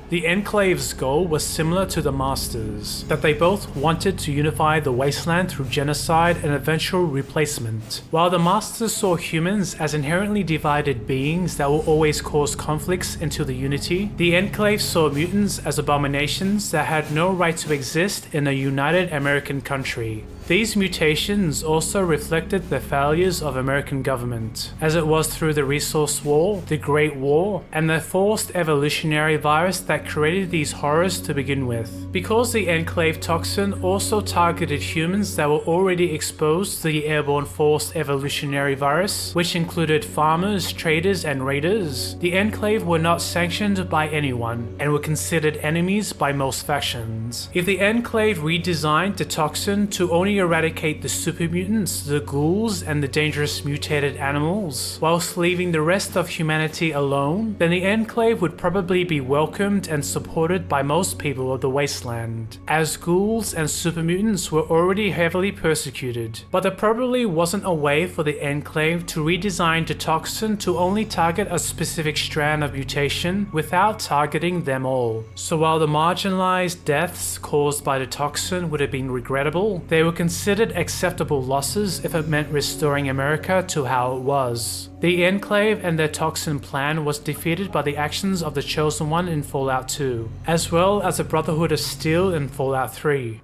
The Enclave's goal was similar to the Masters, that they both wanted to unify the wasteland through genocide and eventual replacement. While the Masters saw humans as inherently divided beings that will always cause conflicts until the unity, the Enclave saw mutants as abominations that had no right to exist in a united American country. These mutations also reflected the failures of American government, as it was through the Resource War, the Great War, and the forced evolutionary virus that created these horrors to begin with. Because the Enclave toxin also targeted humans that were already exposed to the airborne forced evolutionary virus, which included farmers, traders, and raiders, the Enclave were not sanctioned by anyone, and were considered enemies by most factions. If the Enclave redesigned the toxin to only only eradicate the super mutants, the ghouls, and the dangerous mutated animals, whilst leaving the rest of humanity alone, then the Enclave would probably be welcomed and supported by most people of the wasteland, as ghouls and super mutants were already heavily persecuted. But there probably wasn't a way for the Enclave to redesign the toxin to only target a specific strand of mutation without targeting them all. So while the marginalized deaths caused by the toxin would have been regrettable, they were considered acceptable losses if it meant restoring America to how it was. The Enclave and their toxin plan was defeated by the actions of the Chosen One in Fallout 2, as well as the Brotherhood of Steel in Fallout 3.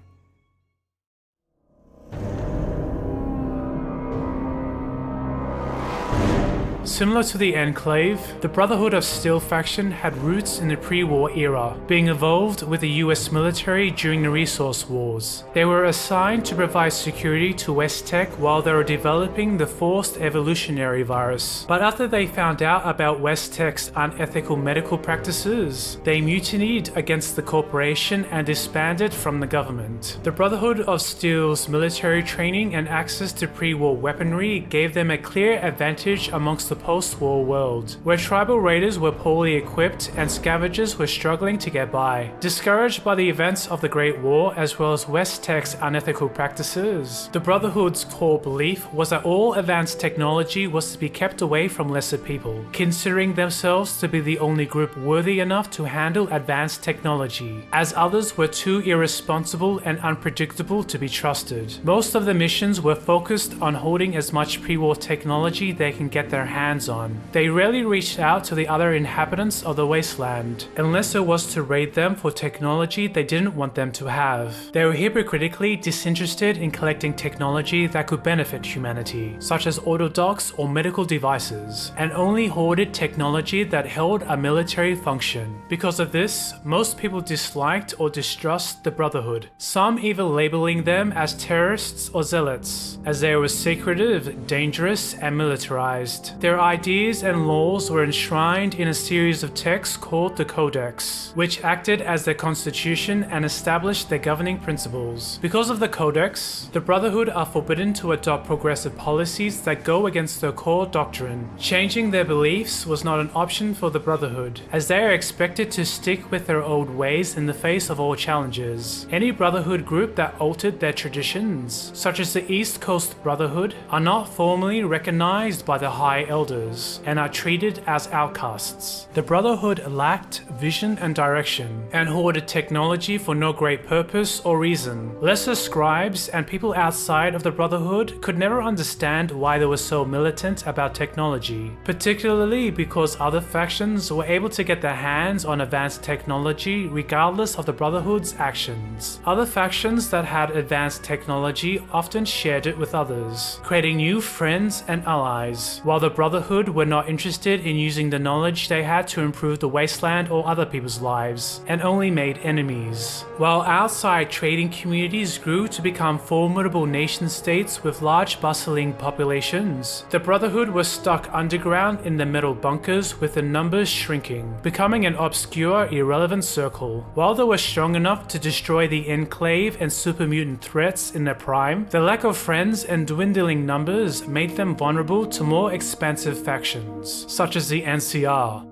Similar to the Enclave, the Brotherhood of Steel faction had roots in the pre-war era, being involved with the US military during the Resource Wars. They were assigned to provide security to West Tech while they were developing the forced evolutionary virus. But after they found out about West Tech's unethical medical practices, they mutinied against the corporation and disbanded from the government. The Brotherhood of Steel's military training and access to pre-war weaponry gave them a clear advantage amongst the post-war world, where tribal raiders were poorly equipped and scavengers were struggling to get by. Discouraged by the events of the Great War as well as West Tech's unethical practices, the Brotherhood's core belief was that all advanced technology was to be kept away from lesser people, considering themselves to be the only group worthy enough to handle advanced technology, as others were too irresponsible and unpredictable to be trusted. Most of the missions were focused on holding as much pre-war technology they can get their hands on. They rarely reached out to the other inhabitants of the wasteland, unless it was to raid them for technology they didn't want them to have. They were hypocritically disinterested in collecting technology that could benefit humanity, such as autodocs or medical devices, and only hoarded technology that held a military function. Because of this, most people disliked or distrust the Brotherhood, some even labeling them as terrorists or zealots, as they were secretive, dangerous, and militarized. Their ideas and laws were enshrined in a series of texts called the Codex, which acted as their constitution and established their governing principles. Because of the Codex, the Brotherhood are forbidden to adopt progressive policies that go against their core doctrine. Changing their beliefs was not an option for the Brotherhood, as they are expected to stick with their old ways in the face of all challenges. Any Brotherhood group that altered their traditions, such as the East Coast Brotherhood, are not formally recognized by the High Elders and are treated as outcasts. The Brotherhood lacked vision and direction, and hoarded technology for no great purpose or reason. Lesser scribes and people outside of the Brotherhood could never understand why they were so militant about technology, particularly because other factions were able to get their hands on advanced technology regardless of the Brotherhood's actions. Other factions that had advanced technology often shared it with others, creating new friends and allies, while the Brotherhood were not interested in using the knowledge they had to improve the wasteland or other people's lives, and only made enemies. While outside trading communities grew to become formidable nation-states with large bustling populations, the Brotherhood was stuck underground in the metal bunkers with the numbers shrinking, becoming an obscure, irrelevant circle. While they were strong enough to destroy the Enclave and super mutant threats in their prime, the lack of friends and dwindling numbers made them vulnerable to more expansive factions, such as the NCR.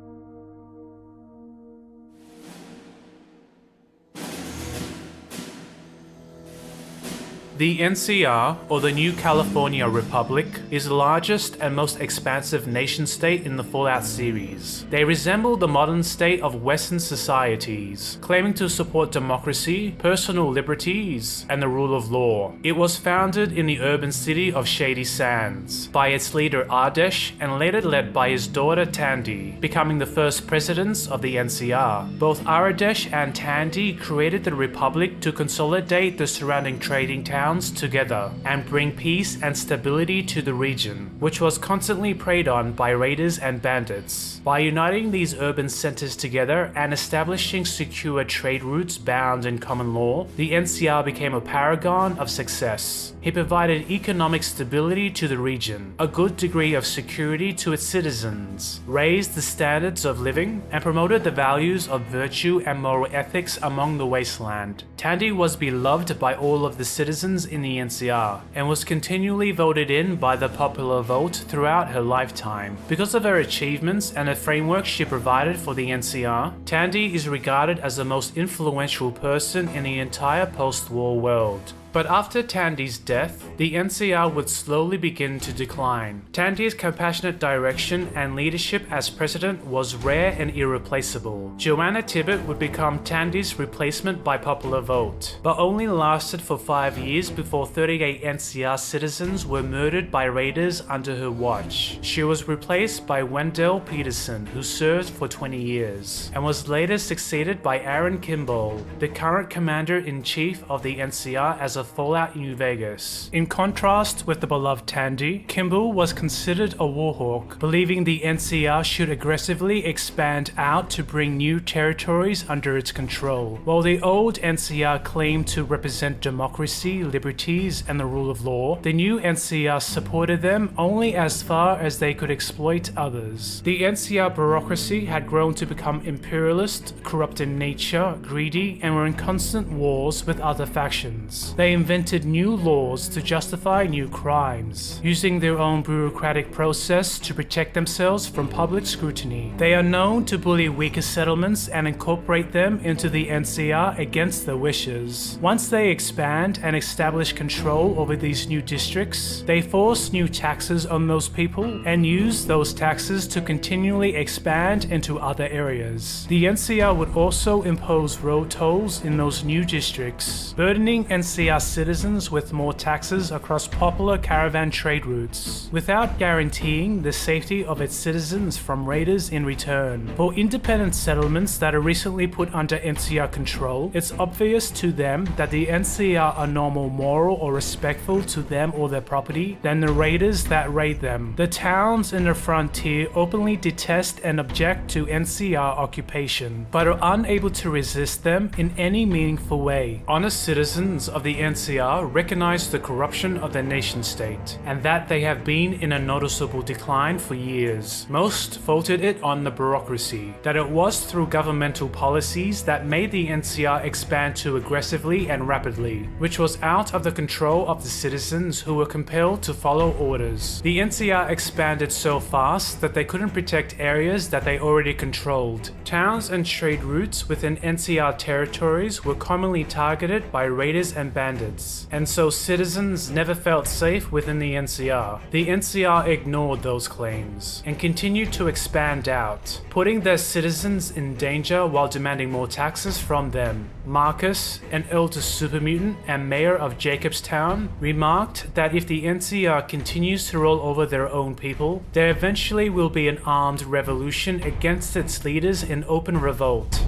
The NCR, or the New California Republic, is the largest and most expansive nation-state in the Fallout series. They resemble the modern state of Western societies, claiming to support democracy, personal liberties, and the rule of law. It was founded in the urban city of Shady Sands by its leader Ardesh and later led by his daughter Tandy, becoming the first presidents of the NCR. Both Ardesh and Tandy created the Republic to consolidate the surrounding trading towns together and bring peace and stability to the region, which was constantly preyed on by raiders and bandits. By uniting these urban centers together and establishing secure trade routes bound in common law, the NCR became a paragon of success. It provided economic stability to the region, a good degree of security to its citizens, raised the standards of living, and promoted the values of virtue and moral ethics among the wasteland. Tandy was beloved by all of the citizens citizens in the NCR, and was continually voted in by the popular vote throughout her lifetime. Because of her achievements and the framework she provided for the NCR, Tandy is regarded as the most influential person in the entire post-war world. But after Tandy's death, the NCR would slowly begin to decline. Tandy's compassionate direction and leadership as president was rare and irreplaceable. Joanna Tibbett would become Tandy's replacement by popular vote, but only lasted for 5 years before 38 NCR citizens were murdered by raiders under her watch. She was replaced by Wendell Peterson, who served for 20 years, and was later succeeded by Aaron Kimball, the current commander-in-chief of the NCR as of Fallout New Vegas. In contrast with the beloved Tandy, Kimball was considered a warhawk, believing the NCR should aggressively expand out to bring new territories under its control. While the old NCR claimed to represent democracy, liberties, and the rule of law, the new NCR supported them only as far as they could exploit others. The NCR bureaucracy had grown to become imperialist, corrupt in nature, greedy, and were in constant wars with other factions. They invented new laws to justify new crimes, using their own bureaucratic process to protect themselves from public scrutiny. They are known to bully weaker settlements and incorporate them into the NCR against their wishes. Once they expand and establish control over these new districts, they force new taxes on those people and use those taxes to continually expand into other areas. The NCR would also impose road tolls in those new districts, burdening NCR citizens with more taxes across popular caravan trade routes, without guaranteeing the safety of its citizens from raiders in return. For independent settlements that are recently put under NCR control, it's obvious to them that the NCR are no more moral or respectful to them or their property than the raiders that raid them. The towns in the frontier openly detest and object to NCR occupation, but are unable to resist them in any meaningful way. Honest citizens of the NCR recognize the corruption of their nation-state, and that they have been in a noticeable decline for years. Most faulted it on the bureaucracy, that it was through governmental policies that made the NCR expand too aggressively and rapidly, which was out of the control of the citizens who were compelled to follow orders. The NCR expanded so fast that they couldn't protect areas that they already controlled. Towns and trade routes within NCR territories were commonly targeted by raiders and bandits, and so citizens never felt safe within the NCR. The NCR ignored those claims and continued to expand out, putting their citizens in danger while demanding more taxes from them. Marcus, an elder super mutant and mayor of Jacobstown, remarked that if the NCR continues to roll over their own people, there eventually will be an armed revolution against its leaders in open revolt.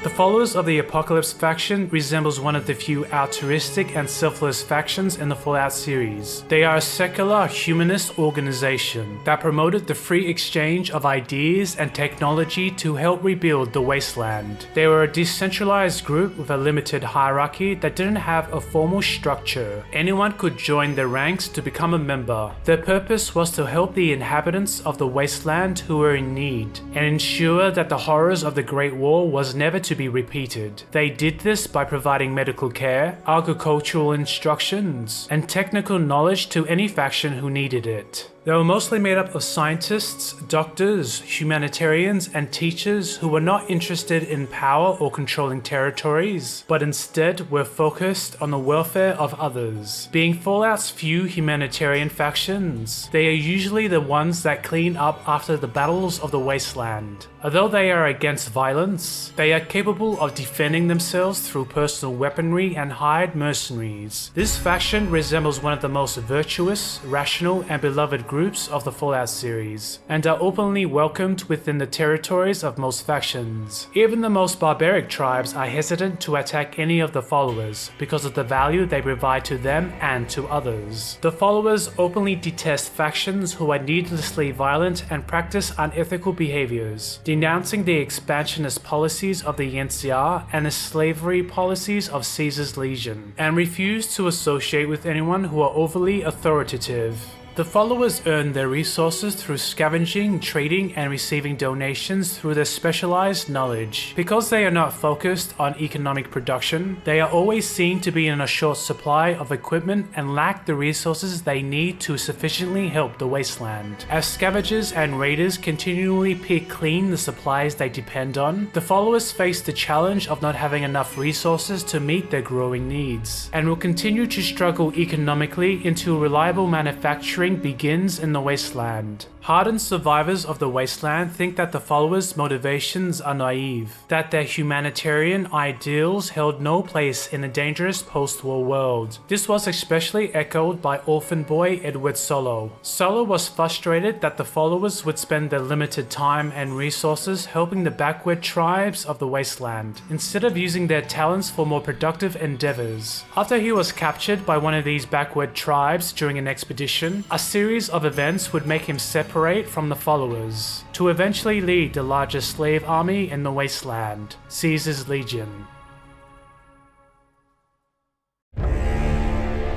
The followers of the Apocalypse faction resembles one of the few altruistic and selfless factions in the Fallout series. They are a secular, humanist organization that promoted the free exchange of ideas and technology to help rebuild the wasteland. They were a decentralized group with a limited hierarchy that didn't have a formal structure. Anyone could join their ranks to become a member. Their purpose was to help the inhabitants of the wasteland who were in need, and ensure that the horrors of the Great War was never to be repeated. They did this by providing medical care, agricultural instructions, and technical knowledge to any faction who needed it. They were mostly made up of scientists, doctors, humanitarians, and teachers who were not interested in power or controlling territories, but instead were focused on the welfare of others. Being Fallout's few humanitarian factions, they are usually the ones that clean up after the battles of the wasteland. Although they are against violence, they are capable of defending themselves through personal weaponry and hired mercenaries. This faction resembles one of the most virtuous, rational, and beloved groups of the Fallout series, and are openly welcomed within the territories of most factions. Even the most barbaric tribes are hesitant to attack any of the followers because of the value they provide to them and to others. The followers openly detest factions who are needlessly violent and practice unethical behaviors, denouncing the expansionist policies of the NCR and the slavery policies of Caesar's Legion, and refuse to associate with anyone who are overly authoritative. The followers earned their resources through scavenging, trading, and receiving donations through their specialized knowledge. Because they are not focused on economic production, they are always seen to be in a short supply of equipment and lack the resources they need to sufficiently help the wasteland. As scavengers and raiders continually pick clean the supplies they depend on, the followers face the challenge of not having enough resources to meet their growing needs, and will continue to struggle economically until reliable manufacturing begins in the wasteland. Hardened survivors of the wasteland think that the followers' motivations are naive, that their humanitarian ideals held no place in a dangerous post-war world. This was especially echoed by orphan boy Edward Solo. Solo was frustrated that the followers would spend their limited time and resources helping the backward tribes of the wasteland, instead of using their talents for more productive endeavors. After he was captured by one of these backward tribes during an expedition, a series of events would make him separate from the followers, to eventually lead the largest slave army in the wasteland, Caesar's Legion.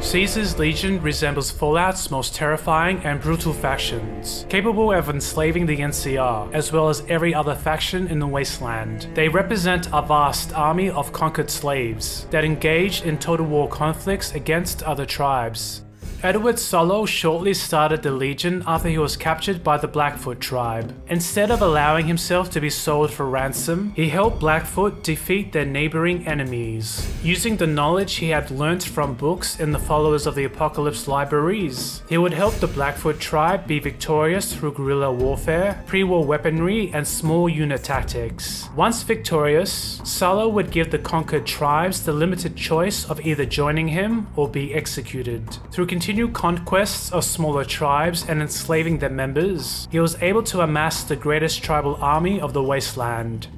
Caesar's Legion resembles Fallout's most terrifying and brutal factions, capable of enslaving the NCR, as well as every other faction in the wasteland. They represent a vast army of conquered slaves that engaged in total war conflicts against other tribes. Edward Solo shortly started the Legion after he was captured by the Blackfoot tribe. Instead of allowing himself to be sold for ransom, he helped Blackfoot defeat their neighboring enemies. Using the knowledge he had learnt from books in the Followers of the Apocalypse libraries, he would help the Blackfoot tribe be victorious through guerrilla warfare, pre-war weaponry, and small unit tactics. Once victorious, Solo would give the conquered tribes the limited choice of either joining him or be executed. Through continued conquests of smaller tribes and enslaving their members, he was able to amass the greatest tribal army of the wasteland.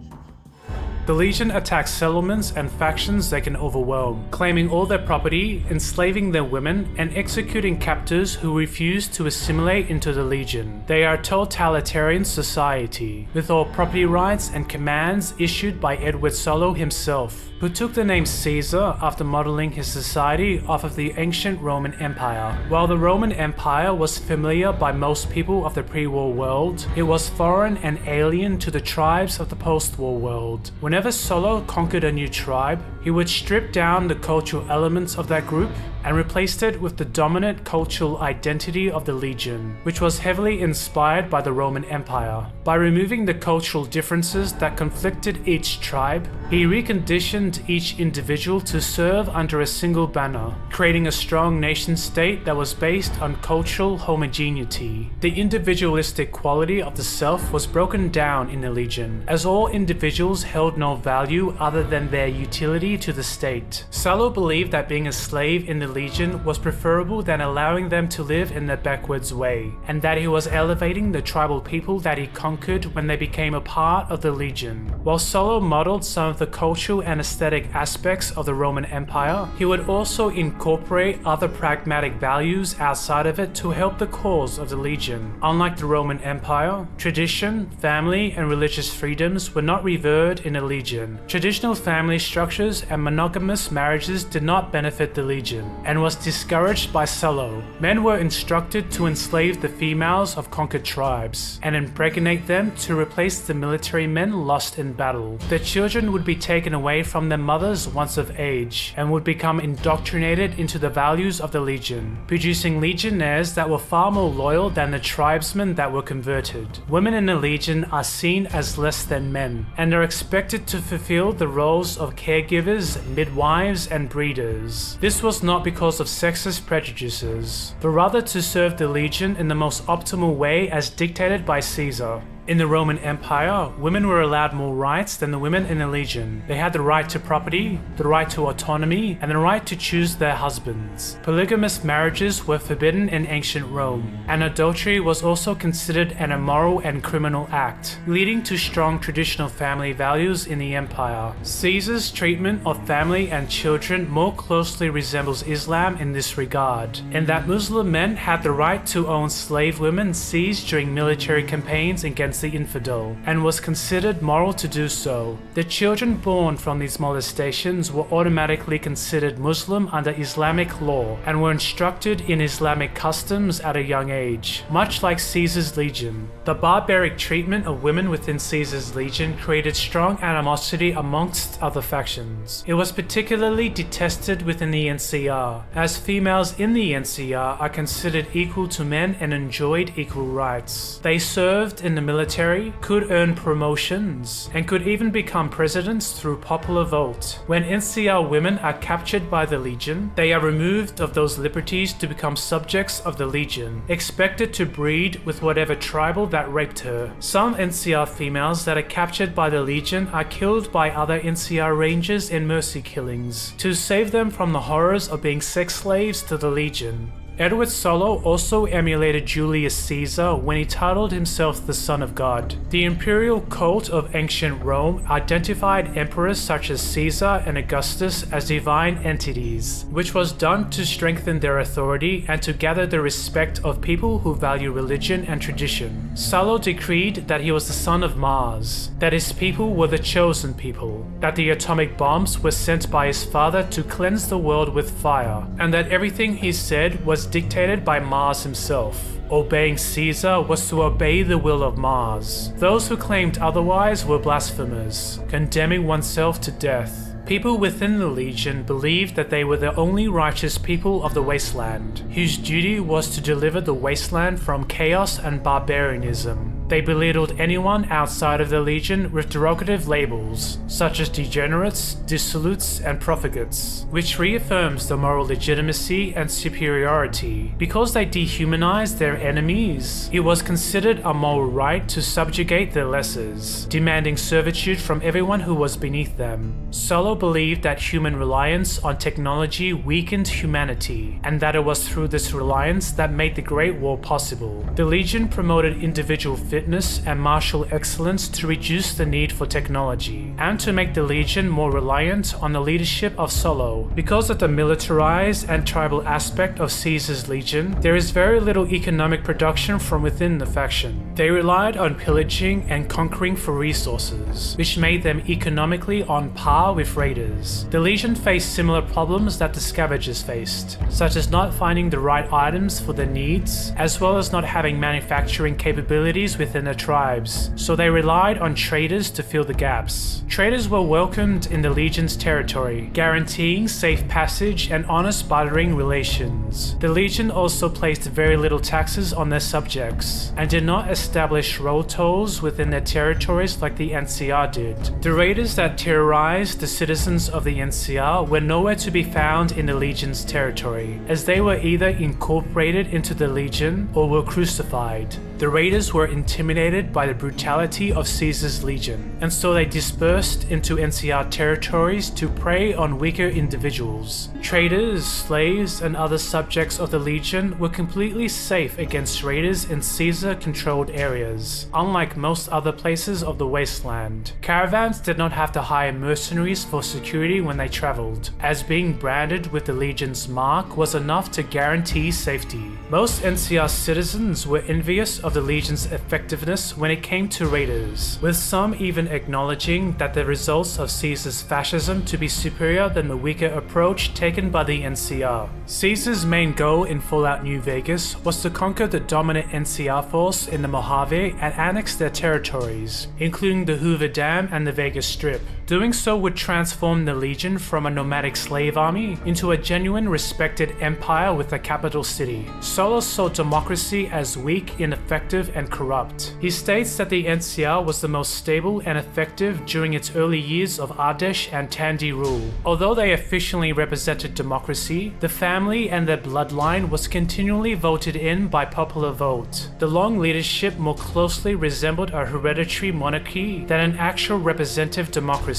The Legion attacks settlements and factions they can overwhelm, claiming all their property, enslaving their women, and executing captors who refuse to assimilate into the Legion. They are a totalitarian society, with all property rights and commands issued by Edward Solo himself, who took the name Caesar after modeling his society off of the ancient Roman Empire. While the Roman Empire was familiar by most people of the pre-war world, it was foreign and alien to the tribes of the post-war world. Whenever Solo conquered a new tribe, he would strip down the cultural elements of that group and replaced it with the dominant cultural identity of the Legion, which was heavily inspired by the Roman Empire. By removing the cultural differences that conflicted each tribe, he reconditioned each individual to serve under a single banner, creating a strong nation-state that was based on cultural homogeneity. The individualistic quality of the self was broken down in the Legion, as all individuals held no value other than their utility to the state. Solo believed that being a slave in the Legion was preferable than allowing them to live in their backwards way, and that he was elevating the tribal people that he conquered when they became a part of the Legion. While Solo modeled some of the cultural and aesthetic aspects of the Roman Empire, he would also incorporate other pragmatic values outside of it to help the cause of the Legion. Unlike the Roman Empire, tradition, family, and religious freedoms were not revered in the Legion. Traditional family structures and monogamous marriages did not benefit the Legion, and was discouraged by Solo. Men were instructed to enslave the females of conquered tribes, and impregnate them to replace the military men lost in battle. Their children would be taken away from their mothers once of age, and would become indoctrinated into the values of the Legion, producing legionnaires that were far more loyal than the tribesmen that were converted. Women in the Legion are seen as less than men, and are expected to fulfill the roles of caregivers, midwives, and breeders. This was not because of sexist prejudices, but rather to serve the Legion in the most optimal way as dictated by Caesar. In the Roman Empire, women were allowed more rights than the women in the Legion. They had the right to property, the right to autonomy, and the right to choose their husbands. Polygamous marriages were forbidden in ancient Rome, and adultery was also considered an immoral and criminal act, leading to strong traditional family values in the empire. Caesar's treatment of family and children more closely resembles Islam in this regard, in that Muslim men had the right to own slave women seized during military campaigns against against the infidel, and was considered moral to do so. The children born from these molestations were automatically considered Muslim under Islamic law, and were instructed in Islamic customs at a young age, much like Caesar's legion. The barbaric treatment of women within Caesar's legion created strong animosity amongst other factions. It was particularly detested within the NCR, as females in the NCR are considered equal to men and enjoyed equal rights. They served in the military, could earn promotions, and could even become presidents through popular vote. When NCR women are captured by the Legion, they are removed of those liberties to become subjects of the Legion, expected to breed with whatever tribal that raped her. Some NCR females that are captured by the Legion are killed by other NCR rangers in mercy killings, to save them from the horrors of being sex slaves to the Legion. Edward Solo also emulated Julius Caesar when he titled himself the Son of God. The imperial cult of ancient Rome identified emperors such as Caesar and Augustus as divine entities, which was done to strengthen their authority and to gather the respect of people who value religion and tradition. Solo decreed that he was the son of Mars, that his people were the chosen people, that the atomic bombs were sent by his father to cleanse the world with fire, and that everything he said was dictated by Mars himself. Obeying Caesar was to obey the will of Mars. Those who claimed otherwise were blasphemers, condemning oneself to death. People within the Legion believed that they were the only righteous people of the wasteland, whose duty was to deliver the wasteland from chaos and barbarianism. They belittled anyone outside of the Legion with derogative labels, such as degenerates, dissolutes, and profligates, which reaffirms the moral legitimacy and superiority. Because they dehumanized their enemies, it was considered a moral right to subjugate their lessers, demanding servitude from everyone who was beneath them. Solo believed that human reliance on technology weakened humanity, and that it was through this reliance that made the Great War possible. The Legion promoted individual fitness and martial excellence to reduce the need for technology, and to make the Legion more reliant on the leadership of Solo. Because of the militarized and tribal aspect of Caesar's Legion, there is very little economic production from within the faction. They relied on pillaging and conquering for resources, which made them economically on par with raiders. The Legion faced similar problems that the Scavengers faced, such as not finding the right items for their needs, as well as not having manufacturing capabilities within the tribes, so they relied on traders to fill the gaps. Traders were welcomed in the Legion's territory, guaranteeing safe passage and honest bartering relations. The Legion also placed very little taxes on their subjects, and did not establish road tolls within their territories like the NCR did. The raiders that terrorized the citizens of the NCR were nowhere to be found in the Legion's territory, as they were either incorporated into the Legion or were crucified. The raiders were intimidated by the brutality of Caesar's Legion, and so they dispersed into NCR territories to prey on weaker individuals. Traders, slaves, and other subjects of the Legion were completely safe against raiders in Caesar-controlled areas, unlike most other places of the wasteland. Caravans did not have to hire mercenaries for security when they traveled, as being branded with the Legion's mark was enough to guarantee safety. Most NCR citizens were envious of the Legion's effectiveness when it came to raiders, with some even acknowledging that the results of Caesar's fascism to be superior than the weaker approach taken by the NCR. Caesar's main goal in Fallout New Vegas was to conquer the dominant NCR force in the Mojave and annex their territories, including the Hoover Dam and the Vegas Strip. Doing so would transform the Legion from a nomadic slave army into a genuine respected empire with a capital city. Solo saw democracy as weak, ineffective, and corrupt. He states that the NCR was the most stable and effective during its early years of Ardèche and Tandy rule. Although they officially represented democracy, the family and their bloodline was continually voted in by popular vote. The long leadership more closely resembled a hereditary monarchy than an actual representative democracy.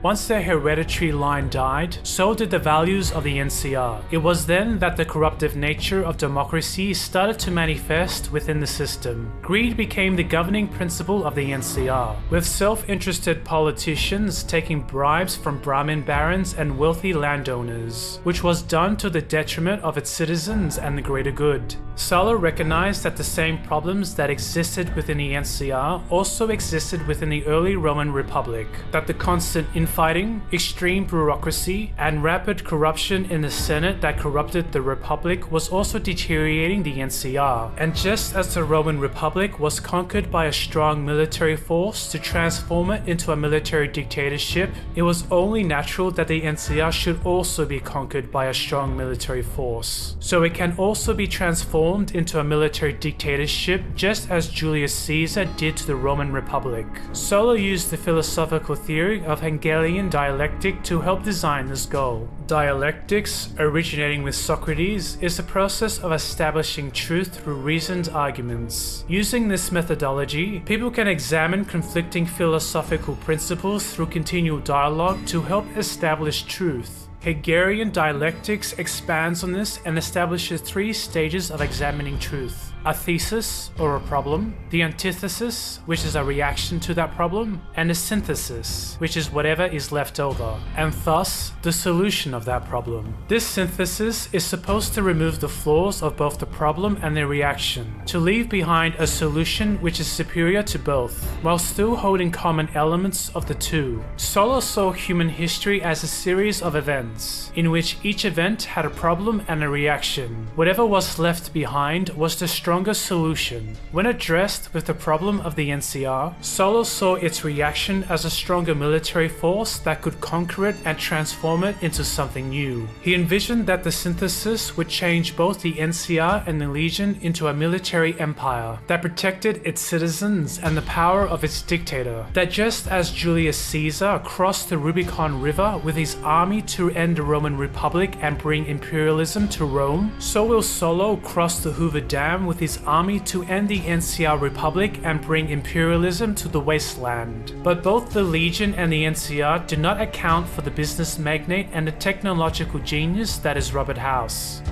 Once their hereditary line died, so did the values of the NCR. It was then that the corruptive nature of democracy started to manifest within the system. Greed became the governing principle of the NCR, with self-interested politicians taking bribes from Brahmin barons and wealthy landowners, which was done to the detriment of its citizens and the greater good. Solo recognized that the same problems that existed within the NCR also existed within the early Roman Republic, that the constant infighting, extreme bureaucracy, and rapid corruption in the Senate that corrupted the Republic was also deteriorating the NCR. And just as the Roman Republic was conquered by a strong military force to transform it into a military dictatorship, it was only natural that the NCR should also be conquered by a strong military force, so it can also be transformed into a military dictatorship just as Julius Caesar did to the Roman Republic. Solo used the philosophical theory of Hegelian dialectic to help design this goal. Dialectics, originating with Socrates, is the process of establishing truth through reasoned arguments. Using this methodology, people can examine conflicting philosophical principles through continual dialogue to help establish truth. Hegelian dialectics expands on this and establishes 3 stages of examining truth: a thesis, or a problem, the antithesis, which is a reaction to that problem, and a synthesis, which is whatever is left over, and thus the solution of that problem. This synthesis is supposed to remove the flaws of both the problem and the reaction, to leave behind a solution which is superior to both, while still holding common elements of the two. Solo saw human history as a series of events, in which each event had a problem and a reaction. Whatever was left behind was the stronger solution. When addressed with the problem of the NCR, Solo saw its reaction as a stronger military force that could conquer it and transform it into something new. He envisioned that the synthesis would change both the NCR and the Legion into a military empire that protected its citizens and the power of its dictator. That just as Julius Caesar crossed the Rubicon River with his army to end the Roman Republic and bring imperialism to Rome, so will Solo cross the Hoover Dam with his army to end the NCR Republic and bring imperialism to the wasteland. But both the Legion and the NCR do not account for the business magnate and the technological genius that is Robert House.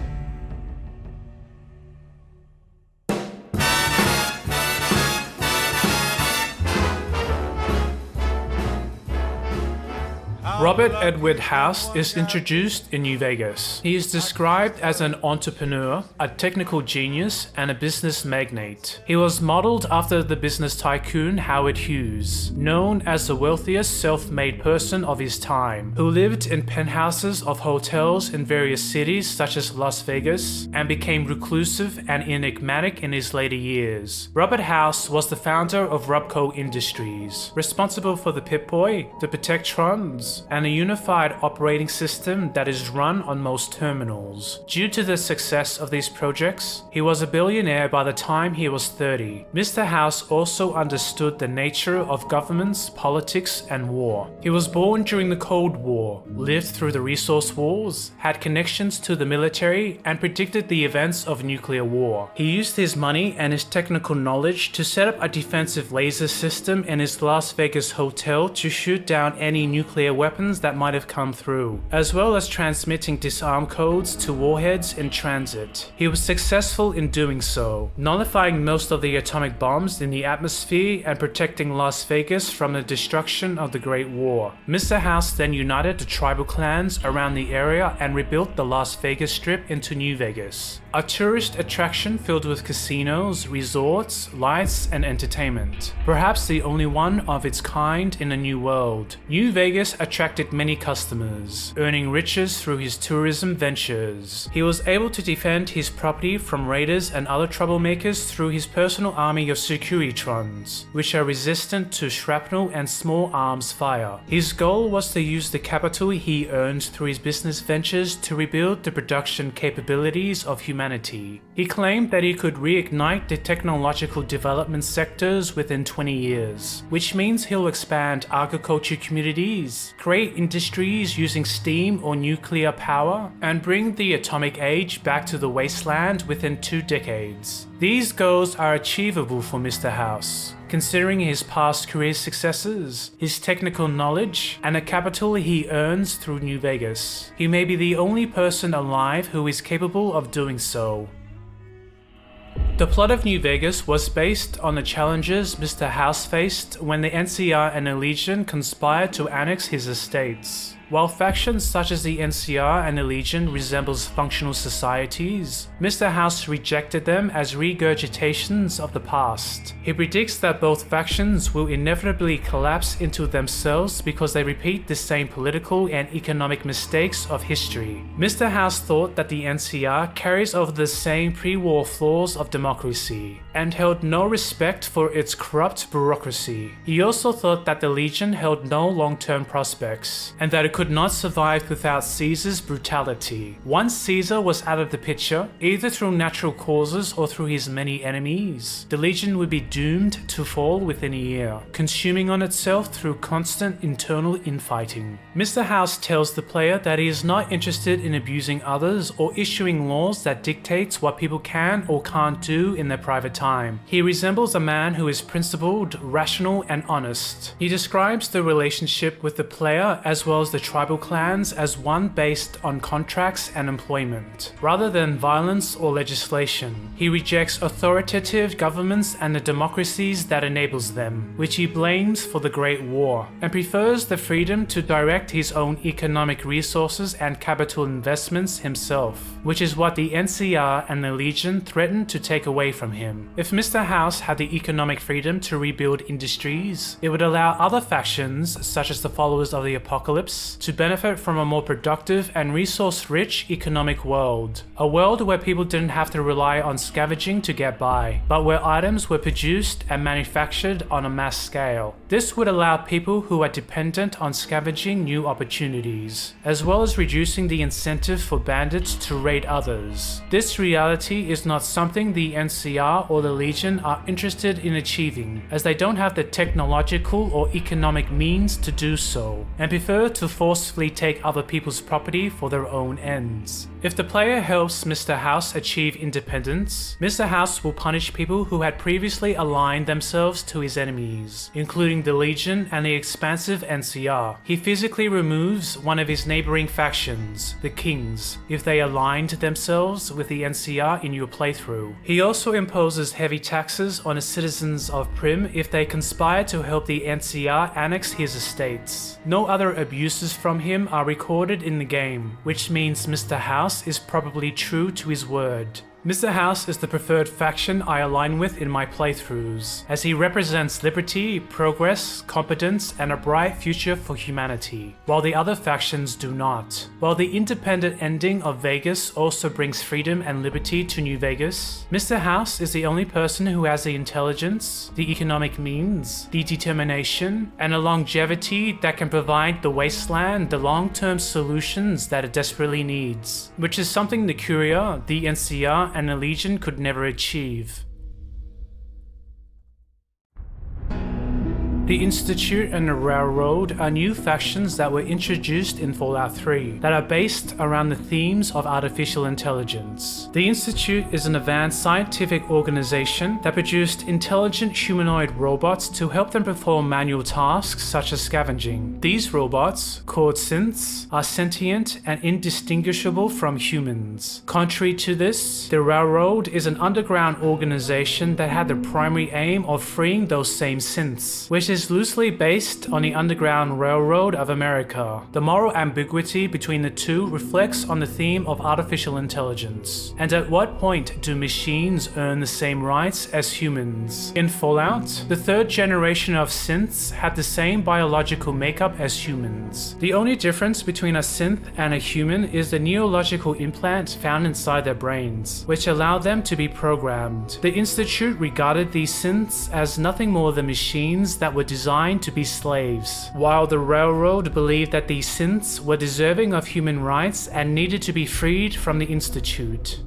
Robert Edward House is introduced in New Vegas. He is described as an entrepreneur, a technical genius, and a business magnate. He was modeled after the business tycoon Howard Hughes, known as the wealthiest self-made person of his time, who lived in penthouses of hotels in various cities such as Las Vegas, and became reclusive and enigmatic in his later years. Robert House was the founder of Rubco Industries, responsible for the Pip-Boy, the Protectrons, and a unified operating system that is run on most terminals. Due to the success of these projects, he was a billionaire by the time he was 30. Mr. House also understood the nature of governments, politics, and war. He was born during the Cold War, lived through the resource wars, had connections to the military, and predicted the events of nuclear war. He used his money and his technical knowledge to set up a defensive laser system in his Las Vegas hotel to shoot down any nuclear weapons that might have come through, as well as transmitting disarm codes to warheads in transit. He was successful in doing so, nullifying most of the atomic bombs in the atmosphere and protecting Las Vegas from the destruction of the Great War. Mr. House then united the tribal clans around the area and rebuilt the Las Vegas Strip into New Vegas, a tourist attraction filled with casinos, resorts, lights, and entertainment. Perhaps the only one of its kind in the New World. New Vegas attracted many customers, earning riches through his tourism ventures. He was able to defend his property from raiders and other troublemakers through his personal army of Securitrons, which are resistant to shrapnel and small arms fire. His goal was to use the capital he earned through his business ventures to rebuild the production capabilities of humanity. He claimed that he could reignite the technological development sectors within 20 years, which means he'll expand agriculture communities, create industries using steam or nuclear power, and bring the atomic age back to the wasteland within 2 decades. These goals are achievable for Mr. House, considering his past career successes, his technical knowledge, and the capital he earns through New Vegas. He may be the only person alive who is capable of doing so. The plot of New Vegas was based on the challenges Mr. House faced when the NCR and the Legion conspired to annex his estates. While factions such as the NCR and the Legion resembles functional societies, Mr. House rejected them as regurgitations of the past. He predicts that both factions will inevitably collapse into themselves because they repeat the same political and economic mistakes of history. Mr. House thought that the NCR carries over the same pre-war flaws of democracy, and held no respect for its corrupt bureaucracy. He also thought that the Legion held no long-term prospects, and that it could not survive without Caesar's brutality. Once Caesar was out of the picture, either through natural causes or through his many enemies, the Legion would be doomed to fall within a year, consuming on itself through constant internal infighting. Mr. House tells the player that he is not interested in abusing others or issuing laws that dictates what people can or can't do in their private time. He resembles a man who is principled, rational, and honest. He describes the relationship with the player as well as the tribal clans as one based on contracts and employment, rather than violence or legislation. He rejects authoritative governments and the democracies that enables them, which he blames for the Great War, and prefers the freedom to direct his own economic resources and capital investments himself, which is what the NCR and the Legion threaten to take away from him. If Mr. House had the economic freedom to rebuild industries, it would allow other factions, such as the followers of the Apocalypse, to benefit from a more productive and resource-rich economic world. A world where people didn't have to rely on scavenging to get by, but where items were produced and manufactured on a mass scale. This would allow people who are dependent on scavenging new opportunities, as well as reducing the incentive for bandits to raid others. This reality is not something the NCR or the Legion are interested in achieving, as they don't have the technological or economic means to do so, and prefer to forcefully take other people's property for their own ends. If the player helps Mr. House achieve independence, Mr. House will punish people who had previously aligned themselves to his enemies, including the Legion and the expansive NCR. He physically removes one of his neighboring factions, the Kings, if they aligned themselves with the NCR in your playthrough. He also imposes heavy taxes on the citizens of Prim if they conspire to help the NCR annex his estates. No other abuses from him are recorded in the game, which means Mr. House is probably true to his word. Mr. House is the preferred faction I align with in my playthroughs, as he represents liberty, progress, competence, and a bright future for humanity, while the other factions do not. While the independent ending of Vegas also brings freedom and liberty to New Vegas, Mr. House is the only person who has the intelligence, the economic means, the determination, and a longevity that can provide the wasteland the long-term solutions that it desperately needs, which is something the Curia, the NCR, and the Legion could never achieve. The Institute and the Railroad are new factions that were introduced in Fallout 3 that are based around the themes of artificial intelligence. The Institute is an advanced scientific organization that produced intelligent humanoid robots to help them perform manual tasks such as scavenging. These robots, called synths, are sentient and indistinguishable from humans. Contrary to this, the Railroad is an underground organization that had the primary aim of freeing those same synths, which is loosely based on the Underground Railroad of America. The moral ambiguity between the two reflects on the theme of artificial intelligence. And at what point do machines earn the same rights as humans? In Fallout, the third generation of synths had the same biological makeup as humans. The only difference between a synth and a human is the neurological implant found inside their brains, which allowed them to be programmed. The Institute regarded these synths as nothing more than machines that were designed to be slaves, while the Railroad believed that these synths were deserving of human rights and needed to be freed from the Institute.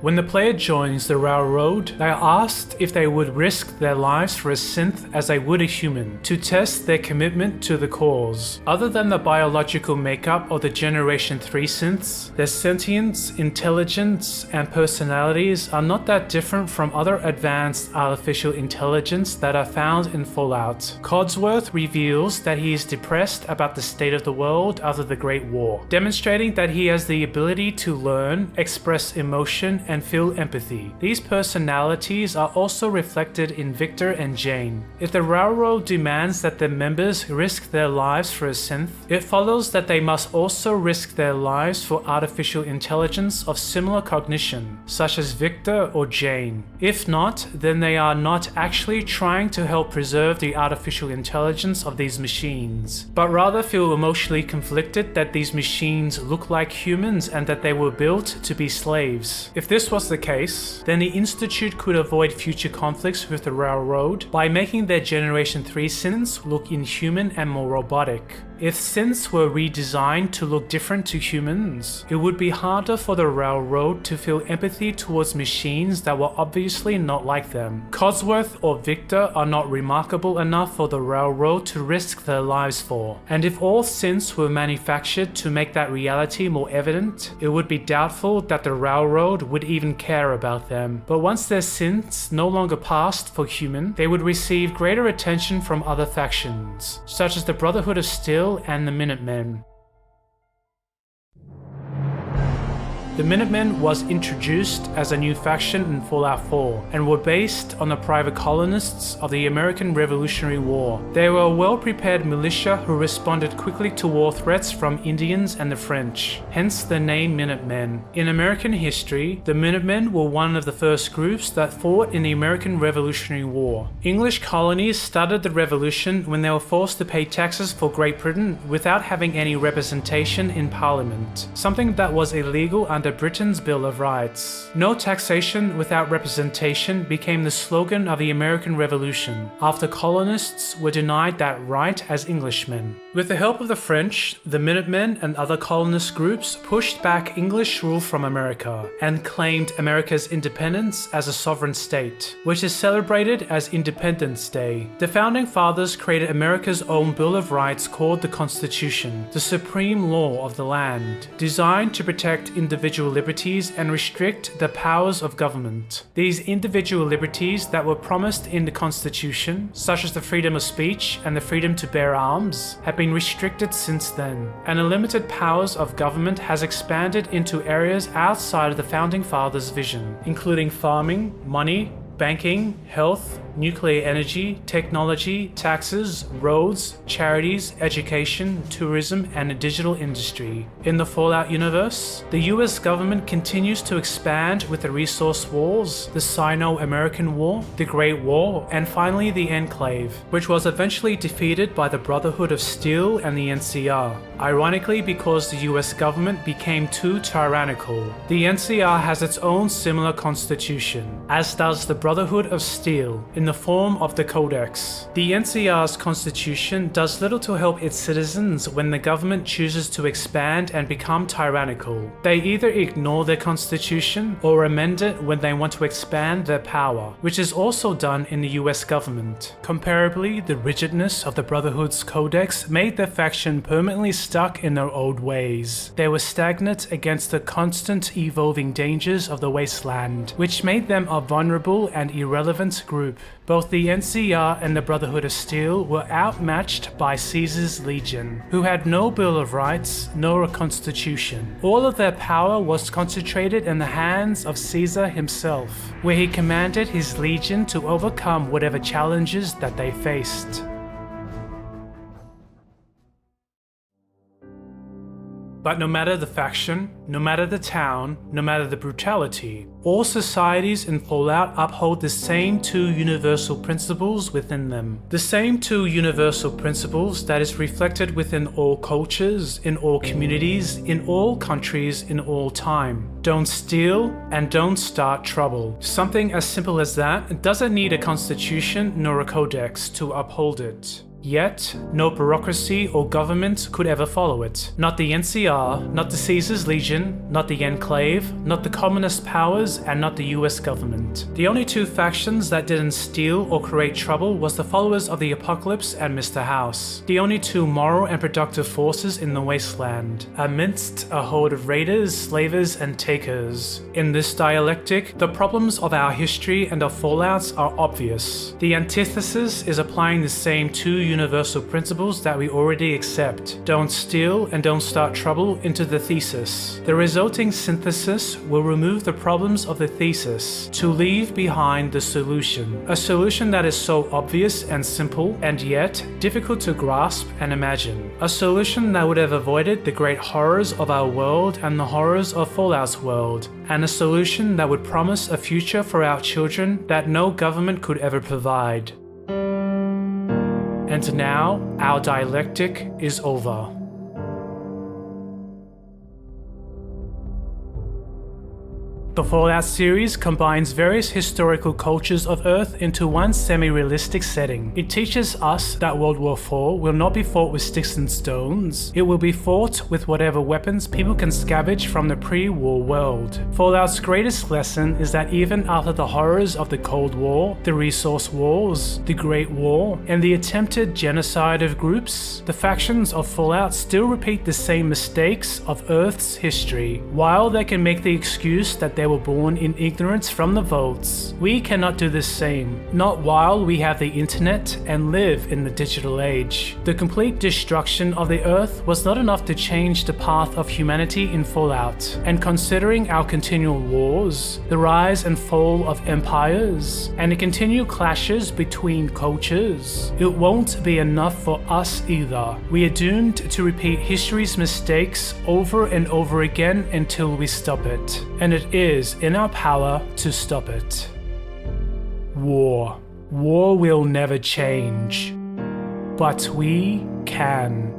When the player joins the Railroad, they are asked if they would risk their lives for a synth as they would a human, to test their commitment to the cause. Other than the biological makeup of the Generation 3 synths, their sentience, intelligence, and personalities are not that different from other advanced artificial intelligence that are found in Fallout. Codsworth reveals that he is depressed about the state of the world after the Great War, demonstrating that he has the ability to learn, express emotion, and feel empathy. These personalities are also reflected in Victor and Jane. If the Railroad demands that their members risk their lives for a synth, it follows that they must also risk their lives for artificial intelligence of similar cognition, such as Victor or Jane. If not, then they are not actually trying to help preserve the artificial intelligence of these machines, but rather feel emotionally conflicted that these machines look like humans and that they were built to be slaves. If this was the case, then the Institute could avoid future conflicts with the Railroad by making their Generation 3 synths look inhuman and more robotic. If synths were redesigned to look different to humans, it would be harder for the Railroad to feel empathy towards machines that were obviously not like them. Cosworth or Victor are not remarkable enough for the Railroad to risk their lives for, and if all synths were manufactured to make that reality more evident, it would be doubtful that the Railroad would even care about them. But once their synths no longer passed for human, they would receive greater attention from other factions, such as the Brotherhood of Steel and the Minutemen. The Minutemen was introduced as a new faction in Fallout 4 and were based on the private colonists of the American Revolutionary War. They were a well-prepared militia who responded quickly to war threats from Indians and the French, hence the name Minutemen. In American history, the Minutemen were one of the first groups that fought in the American Revolutionary War. English colonies started the revolution when they were forced to pay taxes for Great Britain without having any representation in Parliament, something that was illegal under Britain's Bill of Rights. No taxation without representation became the slogan of the American Revolution, after colonists were denied that right as Englishmen. With the help of the French, the Minutemen and other colonist groups pushed back English rule from America and claimed America's independence as a sovereign state, which is celebrated as Independence Day. The Founding Fathers created America's own Bill of Rights called the Constitution, the supreme law of the land, designed to protect individual liberties and restrict the powers of government. These individual liberties that were promised in the Constitution, such as the freedom of speech and the freedom to bear arms, have been restricted since then, and the limited powers of government has expanded into areas outside of the Founding Fathers' vision, including farming, money, banking, health, nuclear energy, technology, taxes, roads, charities, education, tourism, and the digital industry. In the Fallout universe, the US government continues to expand with the Resource Wars, the Sino-American War, the Great War, and finally the Enclave, which was eventually defeated by the Brotherhood of Steel and the NCR, ironically because the US government became too tyrannical. The NCR has its own similar constitution, as does the Brotherhood of Steel, in the form of the Codex. The NCR's constitution does little to help its citizens when the government chooses to expand and become tyrannical. They either ignore their constitution or amend it when they want to expand their power, which is also done in the US government. Comparably, the rigidness of the Brotherhood's Codex made their faction permanently stuck in their old ways. They were stagnant against the constant evolving dangers of the wasteland, which made them a vulnerable and irrelevant group. Both the NCR and the Brotherhood of Steel were outmatched by Caesar's Legion, who had no Bill of Rights nor a constitution. All of their power was concentrated in the hands of Caesar himself, where he commanded his legion to overcome whatever challenges that they faced. But no matter the faction, no matter the town, no matter the brutality, all societies in Fallout uphold the same two universal principles within them. The same two universal principles that is reflected within all cultures, in all communities, in all countries, in all time. Don't steal and don't start trouble. Something as simple as that doesn't need a constitution nor a codex to uphold it. Yet, no bureaucracy or government could ever follow it. Not the NCR, not the Caesar's Legion, not the Enclave, not the communist powers, and not the US government. The only two factions that didn't steal or create trouble was the followers of the Apocalypse and Mr. House. The only two moral and productive forces in the wasteland, amidst a horde of raiders, slavers, and takers. In this dialectic, the problems of our history and of Fallouts are obvious. The antithesis is applying the same two universal principles that we already accept. Don't steal and don't start trouble into the thesis. The resulting synthesis will remove the problems of the thesis to leave behind the solution. A solution that is so obvious and simple and yet difficult to grasp and imagine. A solution that would have avoided the great horrors of our world and the horrors of Fallout's world. And a solution that would promise a future for our children that no government could ever provide. And now, our dialectic is over. The Fallout series combines various historical cultures of Earth into one semi-realistic setting. It teaches us that World War IV will not be fought with sticks and stones. It will be fought with whatever weapons people can scavenge from the pre-war world. Fallout's greatest lesson is that even after the horrors of the Cold War, the Resource Wars, the Great War, and the attempted genocide of groups, the factions of Fallout still repeat the same mistakes of Earth's history. While they can make the excuse that they were born in ignorance from the vaults, we cannot do the same, not while we have the internet and live in the digital age. The complete destruction of the Earth was not enough to change the path of humanity in Fallout, and considering our continual wars, the rise and fall of empires, and the continual clashes between cultures, it won't be enough for us either. We are doomed to repeat history's mistakes over and over again until we stop it, and it is in our power to stop it. War. War will never change, but we can.